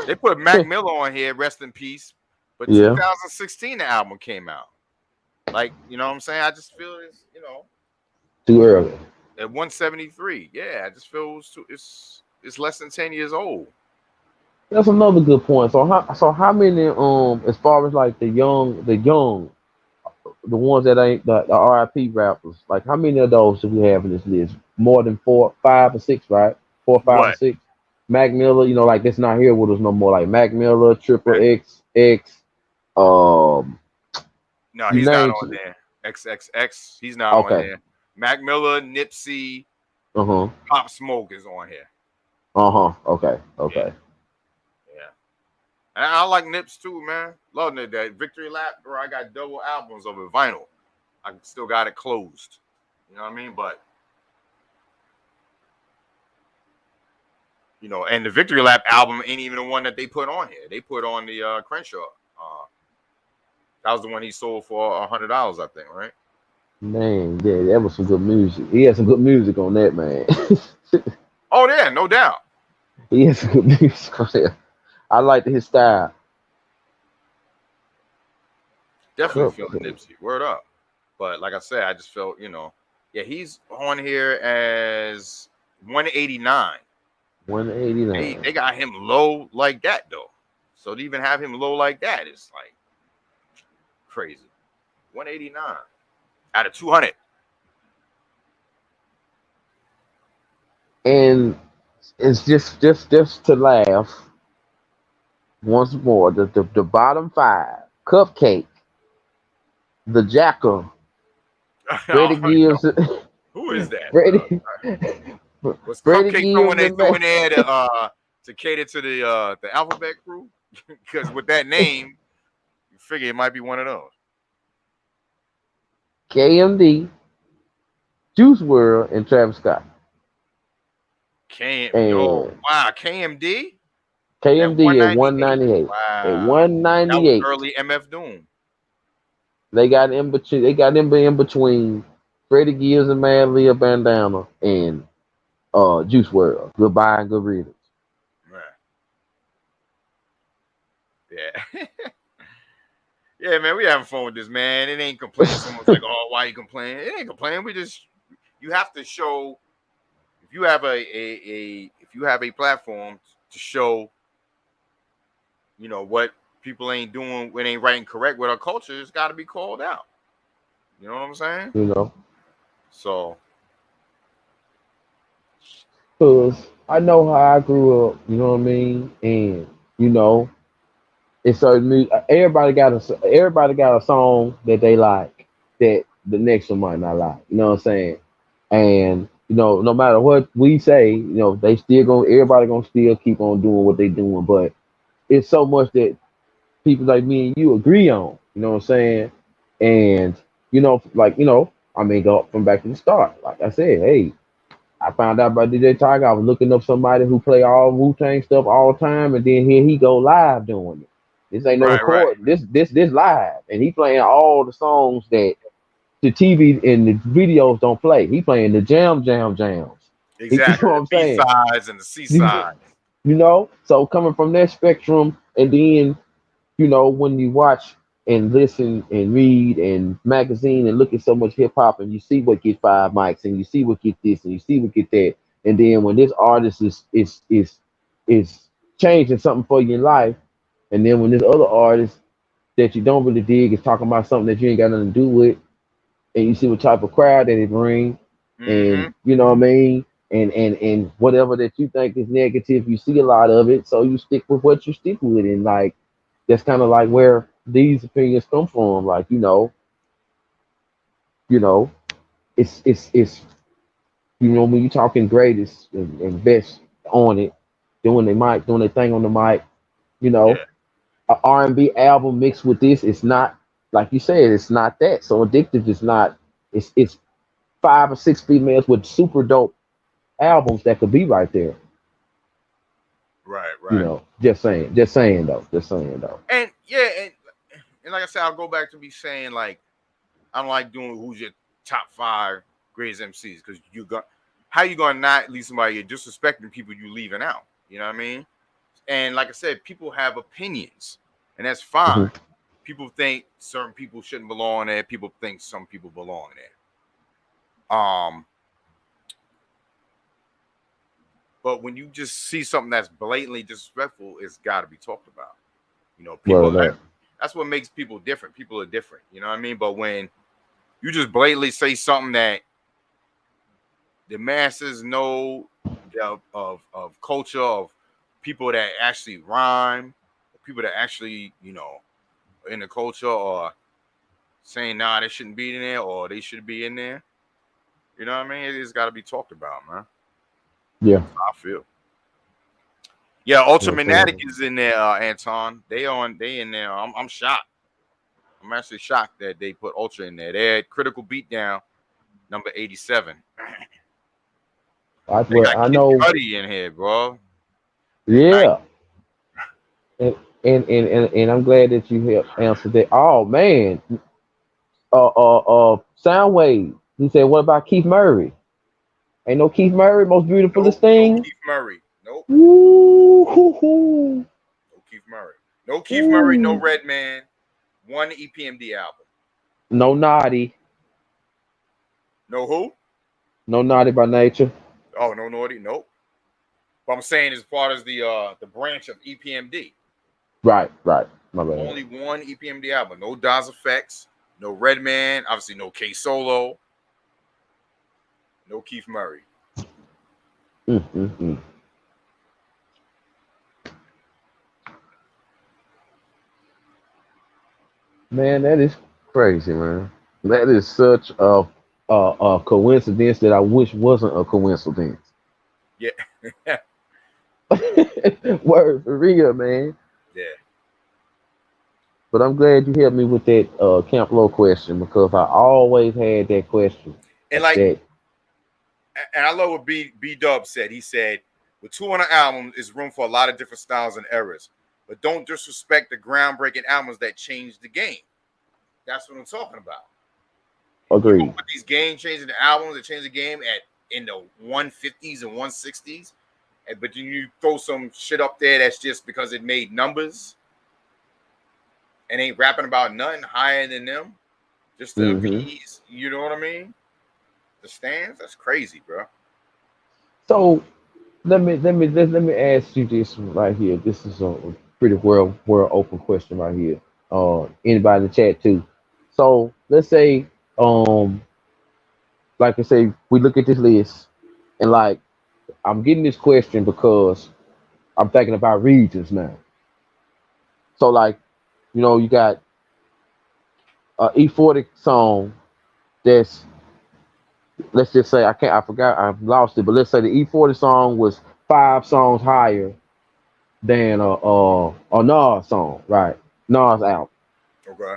Speaker 3: They put Mac Miller on here, rest in peace. But
Speaker 4: Yeah,
Speaker 3: 2016, the album came out. Like, you know what I'm saying? I just feel it's,
Speaker 4: too early.
Speaker 3: at 173. Yeah, I just feel it's less than 10 years old.
Speaker 4: That's another good point. So how many as far as like the ones that ain't the RIP rappers, like how many of those do we have in this list? More than four, 5 or 6, right? 4, 5, or
Speaker 3: What?
Speaker 4: 6. Mac Miller, like that's not here with us no more. Like Mac Miller, Triple
Speaker 3: Right.
Speaker 4: X, um,
Speaker 3: No,
Speaker 4: you
Speaker 3: he's not
Speaker 4: name
Speaker 3: on
Speaker 4: it.
Speaker 3: there. XXX, he's not on
Speaker 4: Okay.
Speaker 3: there. Mac Miller, Nipsey,
Speaker 4: Uh huh.
Speaker 3: Pop Smoke is on here.
Speaker 4: Uh huh. Okay.
Speaker 3: Yeah,
Speaker 4: Okay.
Speaker 3: yeah. And I like Nips too, man. Love that Victory Lap, bro. I got double albums of it, vinyl. I still got it closed. You know what I mean? But and the Victory Lap album ain't even the one that they put on here. They put on the Crenshaw. That was the one he sold for $100, I think, right?
Speaker 4: Man, yeah, that was some good music. He had some good music on that, man.
Speaker 3: Oh yeah, no doubt.
Speaker 4: He had some good music on that. I liked his style.
Speaker 3: Definitely feeling Nipsey. Word up. But like I said, I just felt, yeah, he's on here as 189.
Speaker 4: 189.
Speaker 3: They got him low like that though. So to even have him low like that is like crazy. 189 out of 200.
Speaker 4: And it's just to laugh once more. The bottom 5: Cupcake, The Jackal,
Speaker 3: I
Speaker 4: Freddie
Speaker 3: don't know.
Speaker 4: Gibbs,
Speaker 3: Who is that?
Speaker 4: Freddie,
Speaker 3: Was
Speaker 4: Freddie
Speaker 3: Cupcake throwing
Speaker 4: Gibbs
Speaker 3: they
Speaker 4: and
Speaker 3: threw
Speaker 4: man,
Speaker 3: in there to cater to the alphabet crew? Because with that name, you figure it might be one of those.
Speaker 4: KMD, Juice World, and Travis Scott. And
Speaker 3: KMD at
Speaker 4: KMD at
Speaker 3: 198.
Speaker 4: 198. At
Speaker 3: Wow. That was
Speaker 4: 198.
Speaker 3: early MF Doom.
Speaker 4: They got in between. They got in between Freddie Gibbs and Mad Leah Bandana and Juice World. Goodbye and good riddance.
Speaker 3: Right. Yeah. Yeah, man, we having fun with this, man. It ain't complaining. Someone's like, oh, why you complaining? It ain't complaining. You have to show, if you have a platform to show, what people ain't doing, what ain't right and correct with our culture, it's got to be called out. You know what I'm saying? So,
Speaker 4: Cause I know how I grew up. You know what I mean? And you know, it's certain music. Everybody got a song that they like that the next one might not like. You know what I'm saying? And no matter what we say, they still gonna everybody gonna still keep on doing what they doing. But it's so much that people like me and you agree on. You know what I'm saying? And I mean, go from back to the start. Like I said, hey, I found out about DJ Tiger. I was looking up somebody who play all Wu Tang stuff all the time, and then here he go live doing it. This ain't no
Speaker 3: right.
Speaker 4: record. This live, and he playing all the songs that the TV and the videos don't play. He playing the jams. You know
Speaker 3: Exactly.
Speaker 4: what
Speaker 3: The
Speaker 4: I'm
Speaker 3: B
Speaker 4: saying?
Speaker 3: sides and the C
Speaker 4: You,
Speaker 3: sides.
Speaker 4: so coming from that spectrum, and then when you watch and listen and read and magazine and look at so much hip hop and you see what get 5 mics and you see what get this and you see what get that, and then when this artist is changing something for your life, and then when this other artist that you don't really dig is talking about something that you ain't got nothing to do with, and you see what type of crowd that it bring,
Speaker 3: Mm-hmm.
Speaker 4: and you know what I mean, and whatever that you think is negative, you see a lot of it, so you stick with what you stick with, and like that's kind of like where these opinions come from. Like you know, it's when you talking greatest and best on it, doing their thing on the mic, you know,
Speaker 3: Yeah.
Speaker 4: a R&B album mixed with this, it's not like you said, it's not that. So addictive is not. It's 5 or 6 females with super dope albums that could be right there.
Speaker 3: Right,
Speaker 4: You
Speaker 3: right.
Speaker 4: know, just saying though.
Speaker 3: And yeah, and like I said, I'll go back to me saying like I don't like doing who's your top 5 greatest MCs because you got how you gonna not leave somebody you're disrespecting people you leaving out. You know what I mean? And like I said, people have opinions, and that's fine.
Speaker 4: Hmm.
Speaker 3: People think certain people shouldn't belong there. People think some people belong there. But when you just see something that's blatantly disrespectful, it's got to be talked about. You know,
Speaker 4: Word
Speaker 3: people.
Speaker 4: up.
Speaker 3: That's what makes people different. People are different. You know what I mean? But when you just blatantly say something that the masses know of culture of people that actually rhyme, people that actually in the culture or saying nah they shouldn't be in there or they should be in there. You know what I mean? It's got to be talked about, man.
Speaker 4: Yeah.
Speaker 3: I feel. Yeah, Ultra
Speaker 4: Yes,
Speaker 3: Magnetic
Speaker 4: sir.
Speaker 3: is in there, Anton. They in there. I'm shocked. I'm actually shocked that they put Ultra in there. They had Critical Beatdown, number 87. They
Speaker 4: Well,
Speaker 3: got
Speaker 4: I
Speaker 3: Kid
Speaker 4: know.
Speaker 3: Cudi in here, bro. At night.
Speaker 4: Yeah, and and I'm glad that you helped answer that. Oh man, Soundwave. He said, "What about Keith Murray? Ain't no Keith Murray, most
Speaker 3: Nope,
Speaker 4: beautifulest
Speaker 3: no
Speaker 4: thing."
Speaker 3: Keith Murray. Nope,
Speaker 4: Woo hoo hoo.
Speaker 3: no Keith Murray. No Keith Murray, no
Speaker 4: Ooh.
Speaker 3: Redman. One EPMD album.
Speaker 4: No naughty,
Speaker 3: No who?
Speaker 4: no naughty by nature.
Speaker 3: Oh, no Naughty. Nope. But I'm saying as far as the branch of EPMD,
Speaker 4: Right, right. My bad.
Speaker 3: only one EPMD album. No Daz Effects, no Redman, obviously no K Solo, no Keith Murray.
Speaker 4: Mm. Man, that is crazy, man. That is such a coincidence that I wish wasn't a coincidence.
Speaker 3: Yeah.
Speaker 4: Word for real, man.
Speaker 3: Yeah.
Speaker 4: But I'm glad you helped me with that Camp Low question because I always had that question.
Speaker 3: And like
Speaker 4: That
Speaker 3: and I love what B Dub said. He said, with 200 albums, is room for a lot of different styles and eras. But don't disrespect the groundbreaking albums that changed the game. That's what I'm talking about. You gonna
Speaker 4: agreed.
Speaker 3: put these game changing albums that change the game at in the 150s and 160s, but then you throw some shit up there that's just because it made numbers and ain't rapping about nothing higher than them, just to
Speaker 4: Hmm.
Speaker 3: appease. You know what I mean? The stands. That's crazy, bro.
Speaker 4: So let me ask you this right here. This is a pretty world open question right here. Anybody in the chat too. So let's say um like I say we look at this list and like I'm getting this question because I'm thinking about regions now. So like you got a E40 song that's, let's just say I forgot, I've lost it, but let's say the E40 song was 5 songs higher than a Nas song, right? Nas album.
Speaker 3: Okay.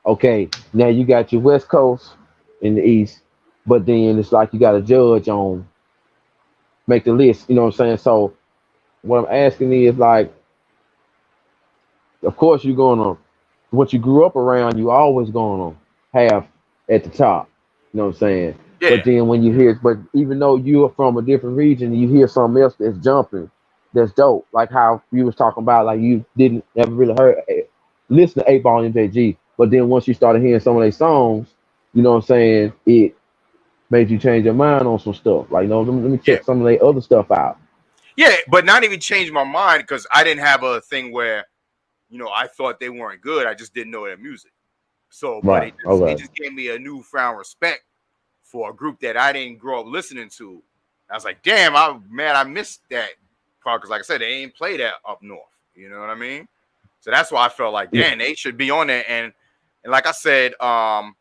Speaker 4: Okay, now you got your West Coast in the East, but then it's like you got a judge on make the list. You know what I'm saying? So what I'm asking is like, of course you're gonna what you grew up around, you always gonna have at the top. You know what I'm saying? But
Speaker 3: Yeah.
Speaker 4: then when you hear, but even though you're from a different region, you hear something else that's jumping, that's dope. Like how you was talking about, like you didn't ever really listen to 8 Ball and MJG, but then once you started hearing some of their songs, you know what I'm saying, it made you change your mind on some stuff. Like, let me
Speaker 3: Yeah.
Speaker 4: check some of their other stuff out.
Speaker 3: Yeah. But not even change my mind because I didn't have a thing where I thought they weren't good. I just didn't know their music. So, but
Speaker 4: Right.
Speaker 3: it
Speaker 4: Okay.
Speaker 3: just gave me a newfound respect for a group that I didn't grow up listening to. I was like, damn, I missed that part because, like I said, they ain't play that up north. You know what I mean? So that's why I felt like,
Speaker 4: Yeah.
Speaker 3: damn, they should be on there. And like I said, to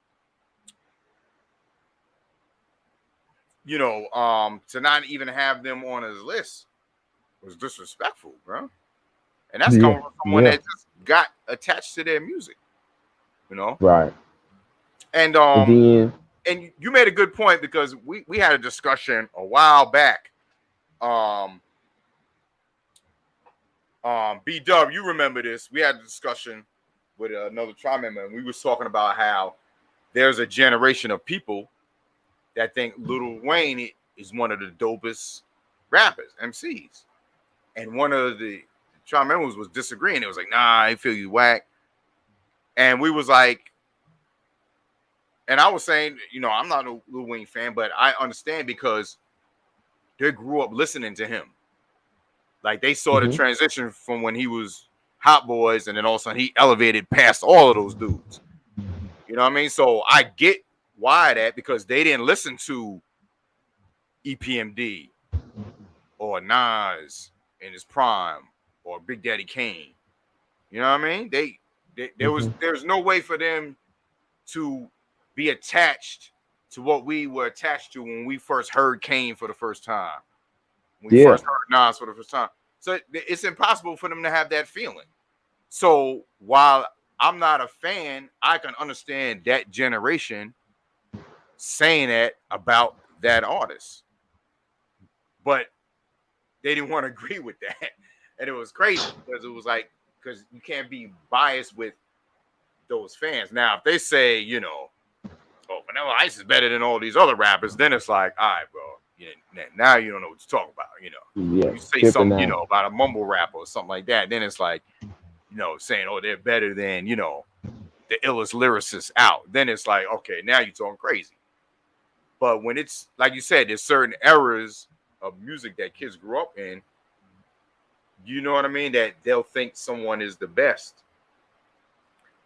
Speaker 3: not even have them on his list was disrespectful, bro. And that's
Speaker 4: Yeah.
Speaker 3: coming from someone
Speaker 4: Yeah.
Speaker 3: that just got attached to their music, you know.
Speaker 4: Right.
Speaker 3: And
Speaker 4: And then
Speaker 3: and you made a good point because we had a discussion a while back, um, B-Dub, you remember this? We had a discussion with another tribe member, and we was talking about how there's a generation of people that think Lil Wayne is one of the dopest rappers, MCs. And one of the tribe members was disagreeing. It was like, nah, I feel you whack. And we was like, and I was saying, I'm not a Lil Wayne fan, but I understand because they grew up listening to him. Like they saw the transition from when he was Hot Boys, and then all of a sudden he elevated past all of those dudes. You know what I mean? So I get why that, because they didn't listen to EPMD or Nas in his prime or Big Daddy Kane. You know what I mean? There's no way for them to be attached to what we were attached to when we first heard Kane for the first time. When we first heard Nas for the first time. So it's impossible for them to have that feeling. So while I'm not a fan, I can understand that generation saying that about that artist. But they didn't want to agree with that. And it was crazy because it was like, because you can't be biased with those fans. Now, if they say, oh, Vanilla Ice is better than all these other rappers, then it's like, all right, bro. Now you don't know what you're talking about. You say something, about a mumble rapper or something like that, then it's like, saying, oh, they're better than, the illest lyricists out. Then it's like, okay, now you're talking crazy. But when it's like you said, there's certain eras of music that kids grew up in, you know what I mean, that they'll think someone is the best.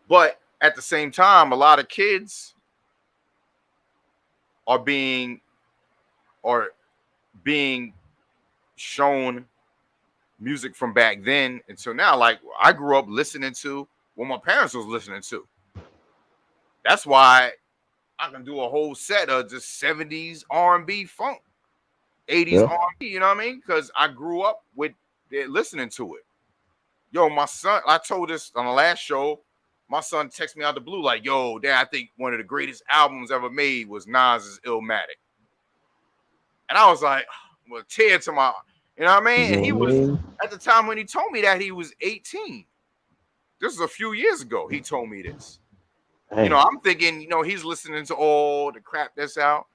Speaker 3: But at the same time, a lot of kids are being shown music from back then until now. Like I grew up listening to what my parents was listening to. That's why I can do a whole set of just 70s R&B funk, 80s R&B, you know what I mean? Because I grew up with it, listening to it. Yo, my son, I told this on the last show, my son texted me out the blue like, yo, Dad, I think one of the greatest albums ever made was Nas's Illmatic. And I was like, well, tear to my, you know what I mean? And he was, at the time when he told me that, he was 18. This is a few years ago. He told me this. Dang. I'm thinking, he's listening to all the crap that's out.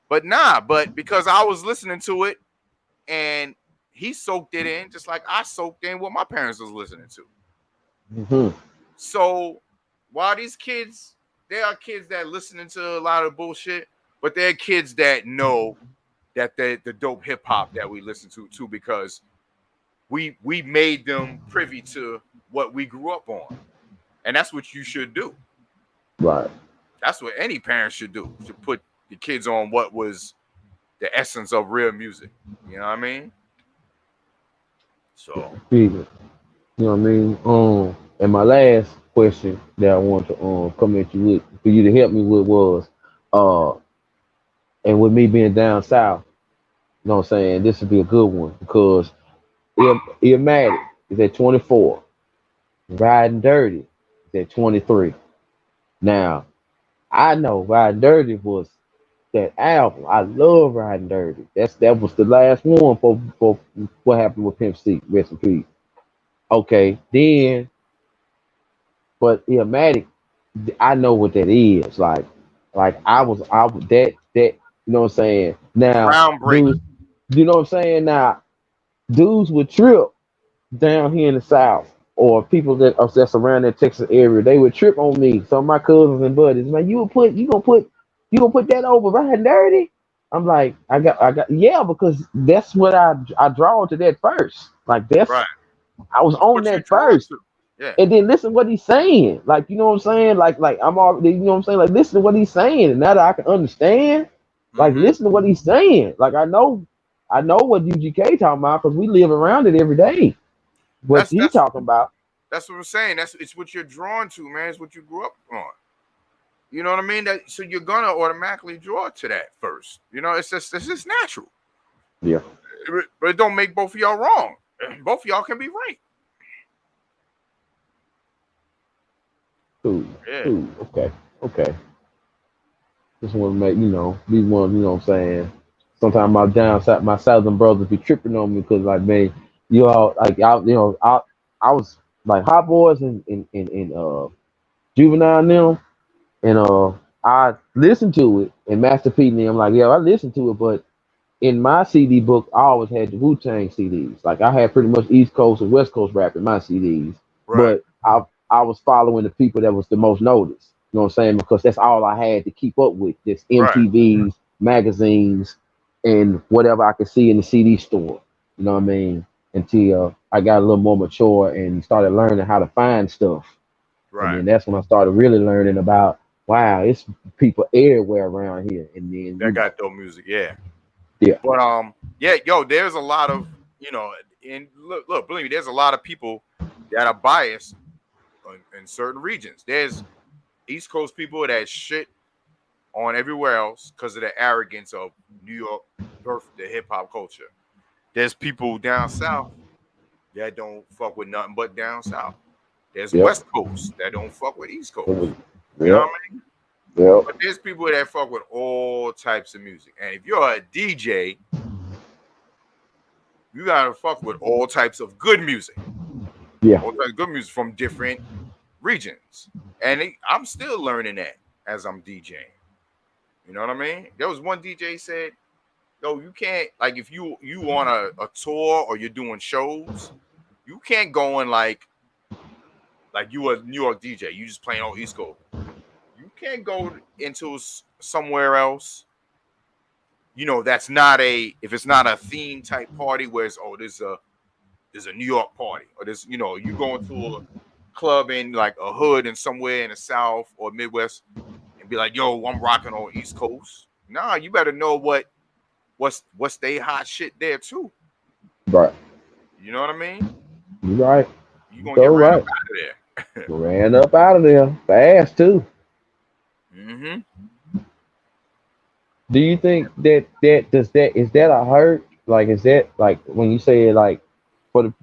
Speaker 3: But nah, but because I was listening to it and he soaked it in just like I soaked in what my parents was listening to. So while these kids, there are kids that listening to a lot of bullshit, but there are kids that know that the dope hip hop that we listen to too, because we made them privy to what we grew up on. And that's what you should do.
Speaker 4: Right.
Speaker 3: That's what any parent should do. Should put the kids on what was the essence of real music. You know what I mean? So
Speaker 4: you know what I mean? And my last question that I want to come at you with, for you to help me with, was and with me being down south, you know what I'm saying, this would be a good one because Illmatic is at 24. Riding Dirty is at 23. Now, I know Riding Dirty was that album. I love Riding Dirty. That was the last one for what happened with Pimp C. Rest in peace. Okay, then, but Illmatic, I know what that is. Like I was that you know what I'm saying. Now,
Speaker 3: groundbreaking.
Speaker 4: Dudes, you know what I'm saying. Now, dudes would trip down here in the South, or people that's around that Texas area, they would trip on me. Some of my cousins and buddies, like, you gonna put that over Riding Dirty? I'm like, I got, yeah, because that's what I draw to that first. Like that's
Speaker 3: right.
Speaker 4: I was on that first.
Speaker 3: Yeah.
Speaker 4: And then listen what he's saying. Like, you know what I'm saying? Like I'm already, you know what I'm saying? Like, listen to what he's saying. And now that I can understand, like, listen to what he's saying. Like, I know what UGK talking about because we live around it every day. What he talking about?
Speaker 3: That's what I'm saying. It's what you're drawn to, man. It's what you grew up on. You know what I mean? So you're gonna automatically draw to that first. It's just natural.
Speaker 4: Yeah.
Speaker 3: But it don't make both of y'all wrong. Both of y'all can be right.
Speaker 4: Ooh, yeah. Ooh, okay. Just want to make, these ones, you know what I'm saying? Sometimes my southern brothers be tripping on me because, like, man, I was like Hot Boys and Juvenile now, and I listened to it and Master P and them like, yeah, I listened to it, but in my CD book, I always had the Wu-Tang CDs. Like I had pretty much East Coast and West Coast rap in my CDs,
Speaker 3: Right.
Speaker 4: but I was following the people that was the most noticed. You know what I'm saying? Because that's all I had to keep up with. This
Speaker 3: Right.
Speaker 4: MTVs, magazines, and whatever I could see in the CD store. You know what I mean? Until I got a little more mature and started learning how to find stuff. And
Speaker 3: Right.
Speaker 4: then that's when I started really learning about, wow, it's people everywhere around here. And then,
Speaker 3: That got dope music. Yeah.
Speaker 4: yeah,
Speaker 3: But yeah, yo, there's a lot of, and look, believe me, there's a lot of people that are biased in certain regions. There's East Coast people that shit on everywhere else because of the arrogance of New York birth the hip hop culture. There's people down south that don't fuck with nothing but down south. There's
Speaker 4: yep,
Speaker 3: West Coast that don't fuck with East
Speaker 4: it was,
Speaker 3: Coast. You know what
Speaker 4: yep,
Speaker 3: I mean?
Speaker 4: yep,
Speaker 3: But there's people that fuck with all types of music. And if you're a DJ, you gotta fuck with all types of good music.
Speaker 4: yeah,
Speaker 3: All types of good music from different regions. And I'm still learning that as I'm DJing. You know what I mean? There was one DJ said, yo, you can't, like, if you on a tour or you're doing shows, you can't go in like you a New York DJ, you just playing on East Coast. You can't go into somewhere else, that's not if it's not a theme type party where it's, there's a New York party, or there's, you going to a club in like a hood and somewhere in the South or Midwest and be like, yo, I'm rocking on East Coast. Nah, you better know what's they hot shit there too.
Speaker 4: right.
Speaker 3: You know what I mean?
Speaker 4: You right.
Speaker 3: You
Speaker 4: You
Speaker 3: gonna
Speaker 4: so
Speaker 3: get ran up
Speaker 4: right.
Speaker 3: out of there.
Speaker 4: Ran up out of there fast too.
Speaker 3: Mm-hmm.
Speaker 4: Do you think that is that a hurt? Like is that like when you say like for the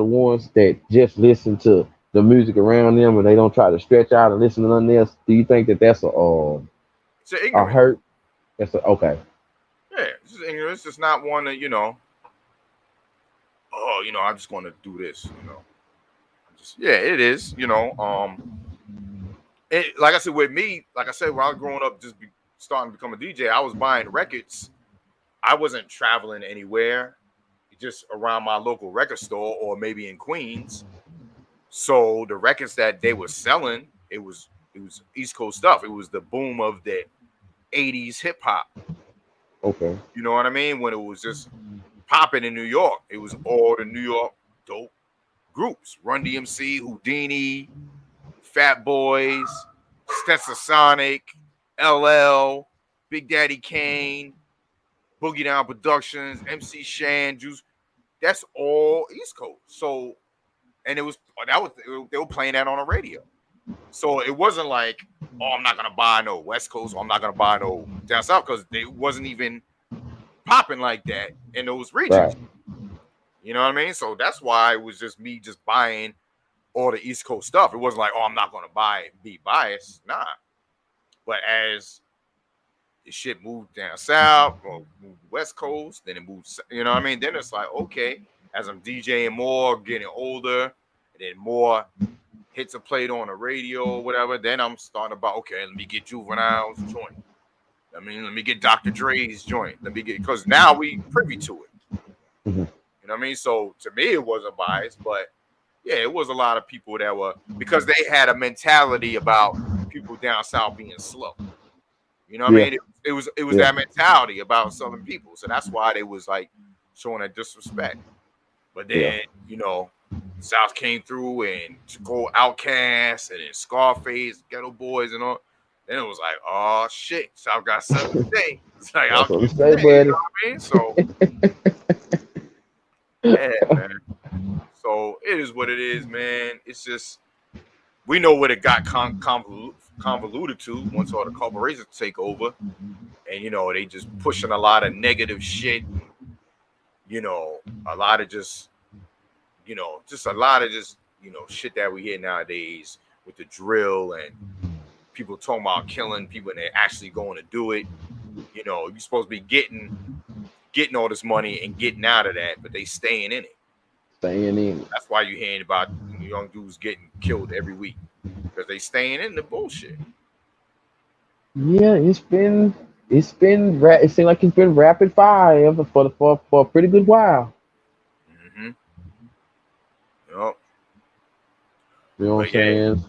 Speaker 4: ones that just listen to the music around them and they don't try to stretch out and listen to nothing else? Do you think that that's
Speaker 3: It's
Speaker 4: a
Speaker 3: ignorant.
Speaker 4: hurt? That's okay.
Speaker 3: Yeah, it's just ignorant. It's just not one to, I'm just gonna do this. Yeah, it is, like I said, with me, like I said, when I was growing up, starting to become a DJ, I was buying records. I wasn't traveling anywhere, just around my local record store or maybe in Queens. So the records that they were selling, it was East Coast stuff. It was the boom of the 80s hip hop.
Speaker 4: Okay.
Speaker 3: You know what I mean? When it was just popping in New York, it was all the New York dope groups: Run DMC, Houdini, Fat Boys, Stetsasonic, LL, Big Daddy Kane, Boogie Down Productions, MC Shan, Juice. That's all East Coast. So, and they were playing that on the radio. So it wasn't like, oh, I'm not gonna buy no West Coast, or I'm not gonna buy no down south, because they wasn't even popping like that in those regions.
Speaker 4: Right.
Speaker 3: You know what I mean? So that's why it was just me just buying all the East Coast stuff. It wasn't like, oh, I'm not gonna buy it, be biased. Nah. But as the shit moved down south or moved West Coast, then it moved, you know what I mean? Then it's like, okay, as I'm DJing more, getting older, and then more hits are played on the radio or whatever, then I'm starting about, okay, let me get Juvenile's joint. Let me get Dr. Dre's joint. Because now we privy to it.
Speaker 4: Hmm.
Speaker 3: You know what I mean? So to me, it wasn't biased, but yeah, it was a lot of people that were, because they had a mentality about people down south being slow. You know what I
Speaker 4: Yeah.
Speaker 3: mean? It was
Speaker 4: Yeah.
Speaker 3: that mentality about Southern people. So that's why they was like showing that disrespect. But
Speaker 4: Yeah.
Speaker 3: then, South came through and go Outcast and then Scarface, Ghetto Boys and all. Then it was like, oh shit, South got something to say. It's like, I'll
Speaker 4: That's what we
Speaker 3: keep
Speaker 4: say,
Speaker 3: saying, you know
Speaker 4: buddy.
Speaker 3: what I mean? So yeah, man. So it is what it is, man. It's just, we know what it got convoluted to once all the corporations take over, and they just pushing a lot of negative shit, and, a lot of just a lot of just shit that we hear nowadays with the drill and people talking about killing people and they're actually going to do it. You're supposed to be getting all this money and getting out of that, but they staying in it.
Speaker 4: Staying in it.
Speaker 3: That's why you hearing about young dudes getting killed every week because they staying in the bullshit.
Speaker 4: Yeah, it seems like it's been rapid fire for a pretty good while.
Speaker 3: Mm-hmm. Yep.
Speaker 4: You know what I'm
Speaker 3: But yeah,
Speaker 4: saying?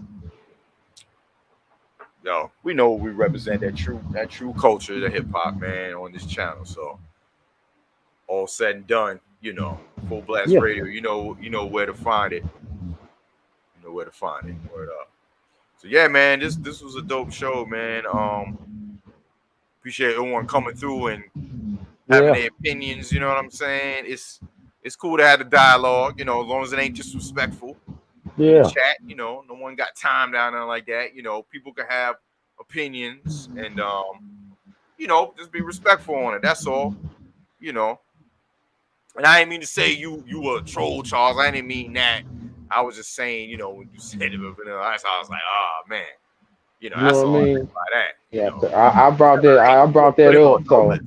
Speaker 3: yo, we know we represent that true culture, the hip hop, man, on this channel. So all said and done, Full Blast
Speaker 4: Yeah.
Speaker 3: Radio, you know where to find it. You know where to find it. Word up. So yeah, man, this was a dope show, man. Appreciate everyone coming through and having their opinions. You know what I'm saying? It's cool to have the dialogue. As long as it ain't disrespectful in the
Speaker 4: Yeah.
Speaker 3: chat. No one got time down there like that. People can have opinions and just be respectful on it. That's all. And I didn't mean to say you were a troll, Charles. I didn't mean that. I was just saying, when you said it, I was like, oh man, that's all I meant by that.
Speaker 4: Yeah, I brought that up. So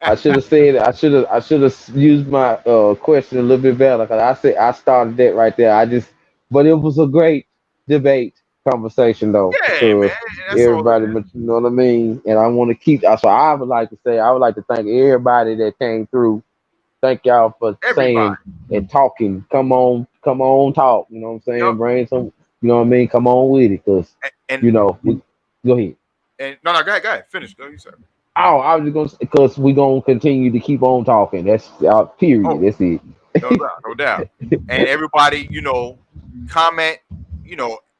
Speaker 4: I should have said I should have used my question a little bit better because I started that right there. But it was a great debate conversation though.
Speaker 3: Yeah, man. That's
Speaker 4: everybody, but you know what I mean. And I want to keep. So I would like to say I would like to thank everybody that came through. Thank y'all for saying and talking. Come on, talk. You know what I'm saying?
Speaker 3: Yep.
Speaker 4: Bring some. You know what I mean? Come on with it, cause go ahead.
Speaker 3: And no, go ahead. Finish. Go, you said.
Speaker 4: Oh, I was just gonna because we're gonna continue to keep on talking. That's period.
Speaker 3: Oh,
Speaker 4: that's it.
Speaker 3: No doubt. And everybody, comment.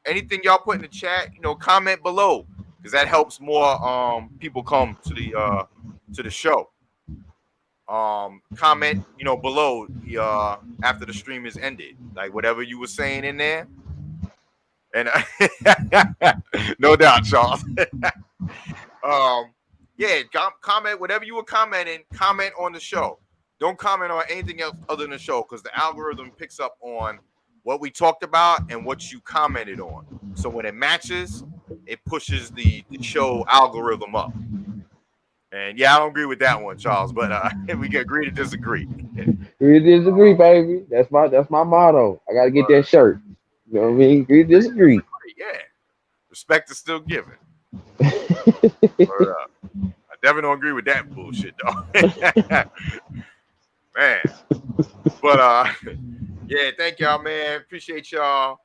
Speaker 3: Anything y'all put in the chat, comment below because that helps more people come to the show. Comment, below after the stream is ended, like whatever you were saying in there. And no doubt, Charles. Yeah, comment whatever you were commenting. Comment on the show. Don't comment on anything else other than the show because the algorithm picks up on what we talked about and what you commented on. So when it matches, it pushes the show algorithm up. And yeah, I don't agree with that one, Charles. But we can agree to disagree.
Speaker 4: Agree to disagree, baby. That's my motto. I gotta get that shirt. You know what I mean? Agree to disagree.
Speaker 3: Yeah. Respect is still given. I definitely don't agree with that bullshit, though. Man. But yeah, thank y'all, man. Appreciate y'all.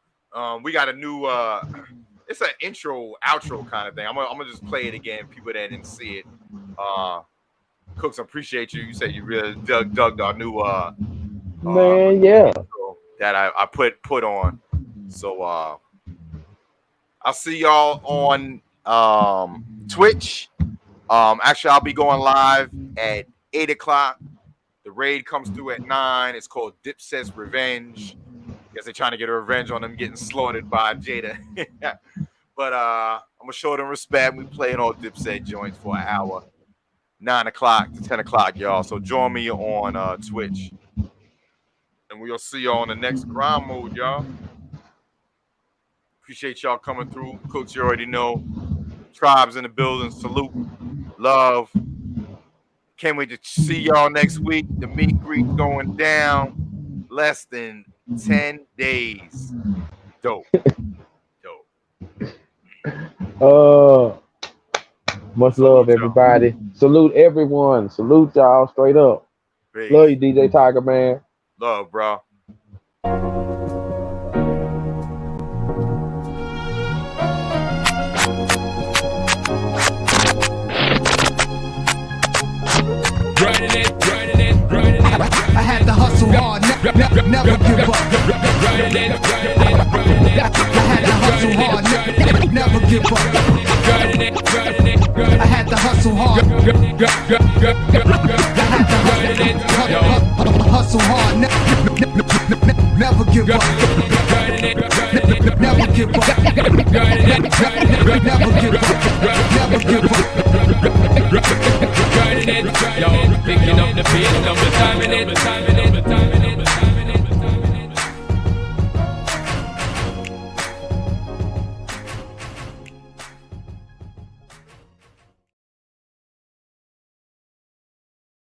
Speaker 3: We got a new it's an intro, outro kind of thing. I'm gonna just play it again. People that didn't see it. Cooks, I appreciate you. You said you really dug our new
Speaker 4: man, yeah.
Speaker 3: That I put on. So I'll see y'all on Twitch. Actually, I'll be going live at 8:00. The raid comes through at 9. It's called Dipset's Revenge. Guess they're trying to get a revenge on them getting slaughtered by Jada. But I'm gonna show them respect. We playing all Dipset joints for an hour, 9:00 to 10:00, y'all. So join me on Twitch, and we'll see y'all on the next grind mode, y'all. Appreciate y'all coming through. Cooks, you already know. Tribes in the building. Salute, love. Can't wait to see y'all next week. The meet greet going down. Less than 10 days. Dope.
Speaker 4: Much love, everybody. Y'all. Salute everyone. Salute y'all straight up. Peace. Love you, DJ Tiger, man.
Speaker 3: Love, bro.
Speaker 1: I had to hustle hard, never give up. I had to hustle hard, never give up. I had to hustle hard. Hustle hard, never give up. Never give up. Never give up.
Speaker 2: Yo, picking up the pace, number time in it.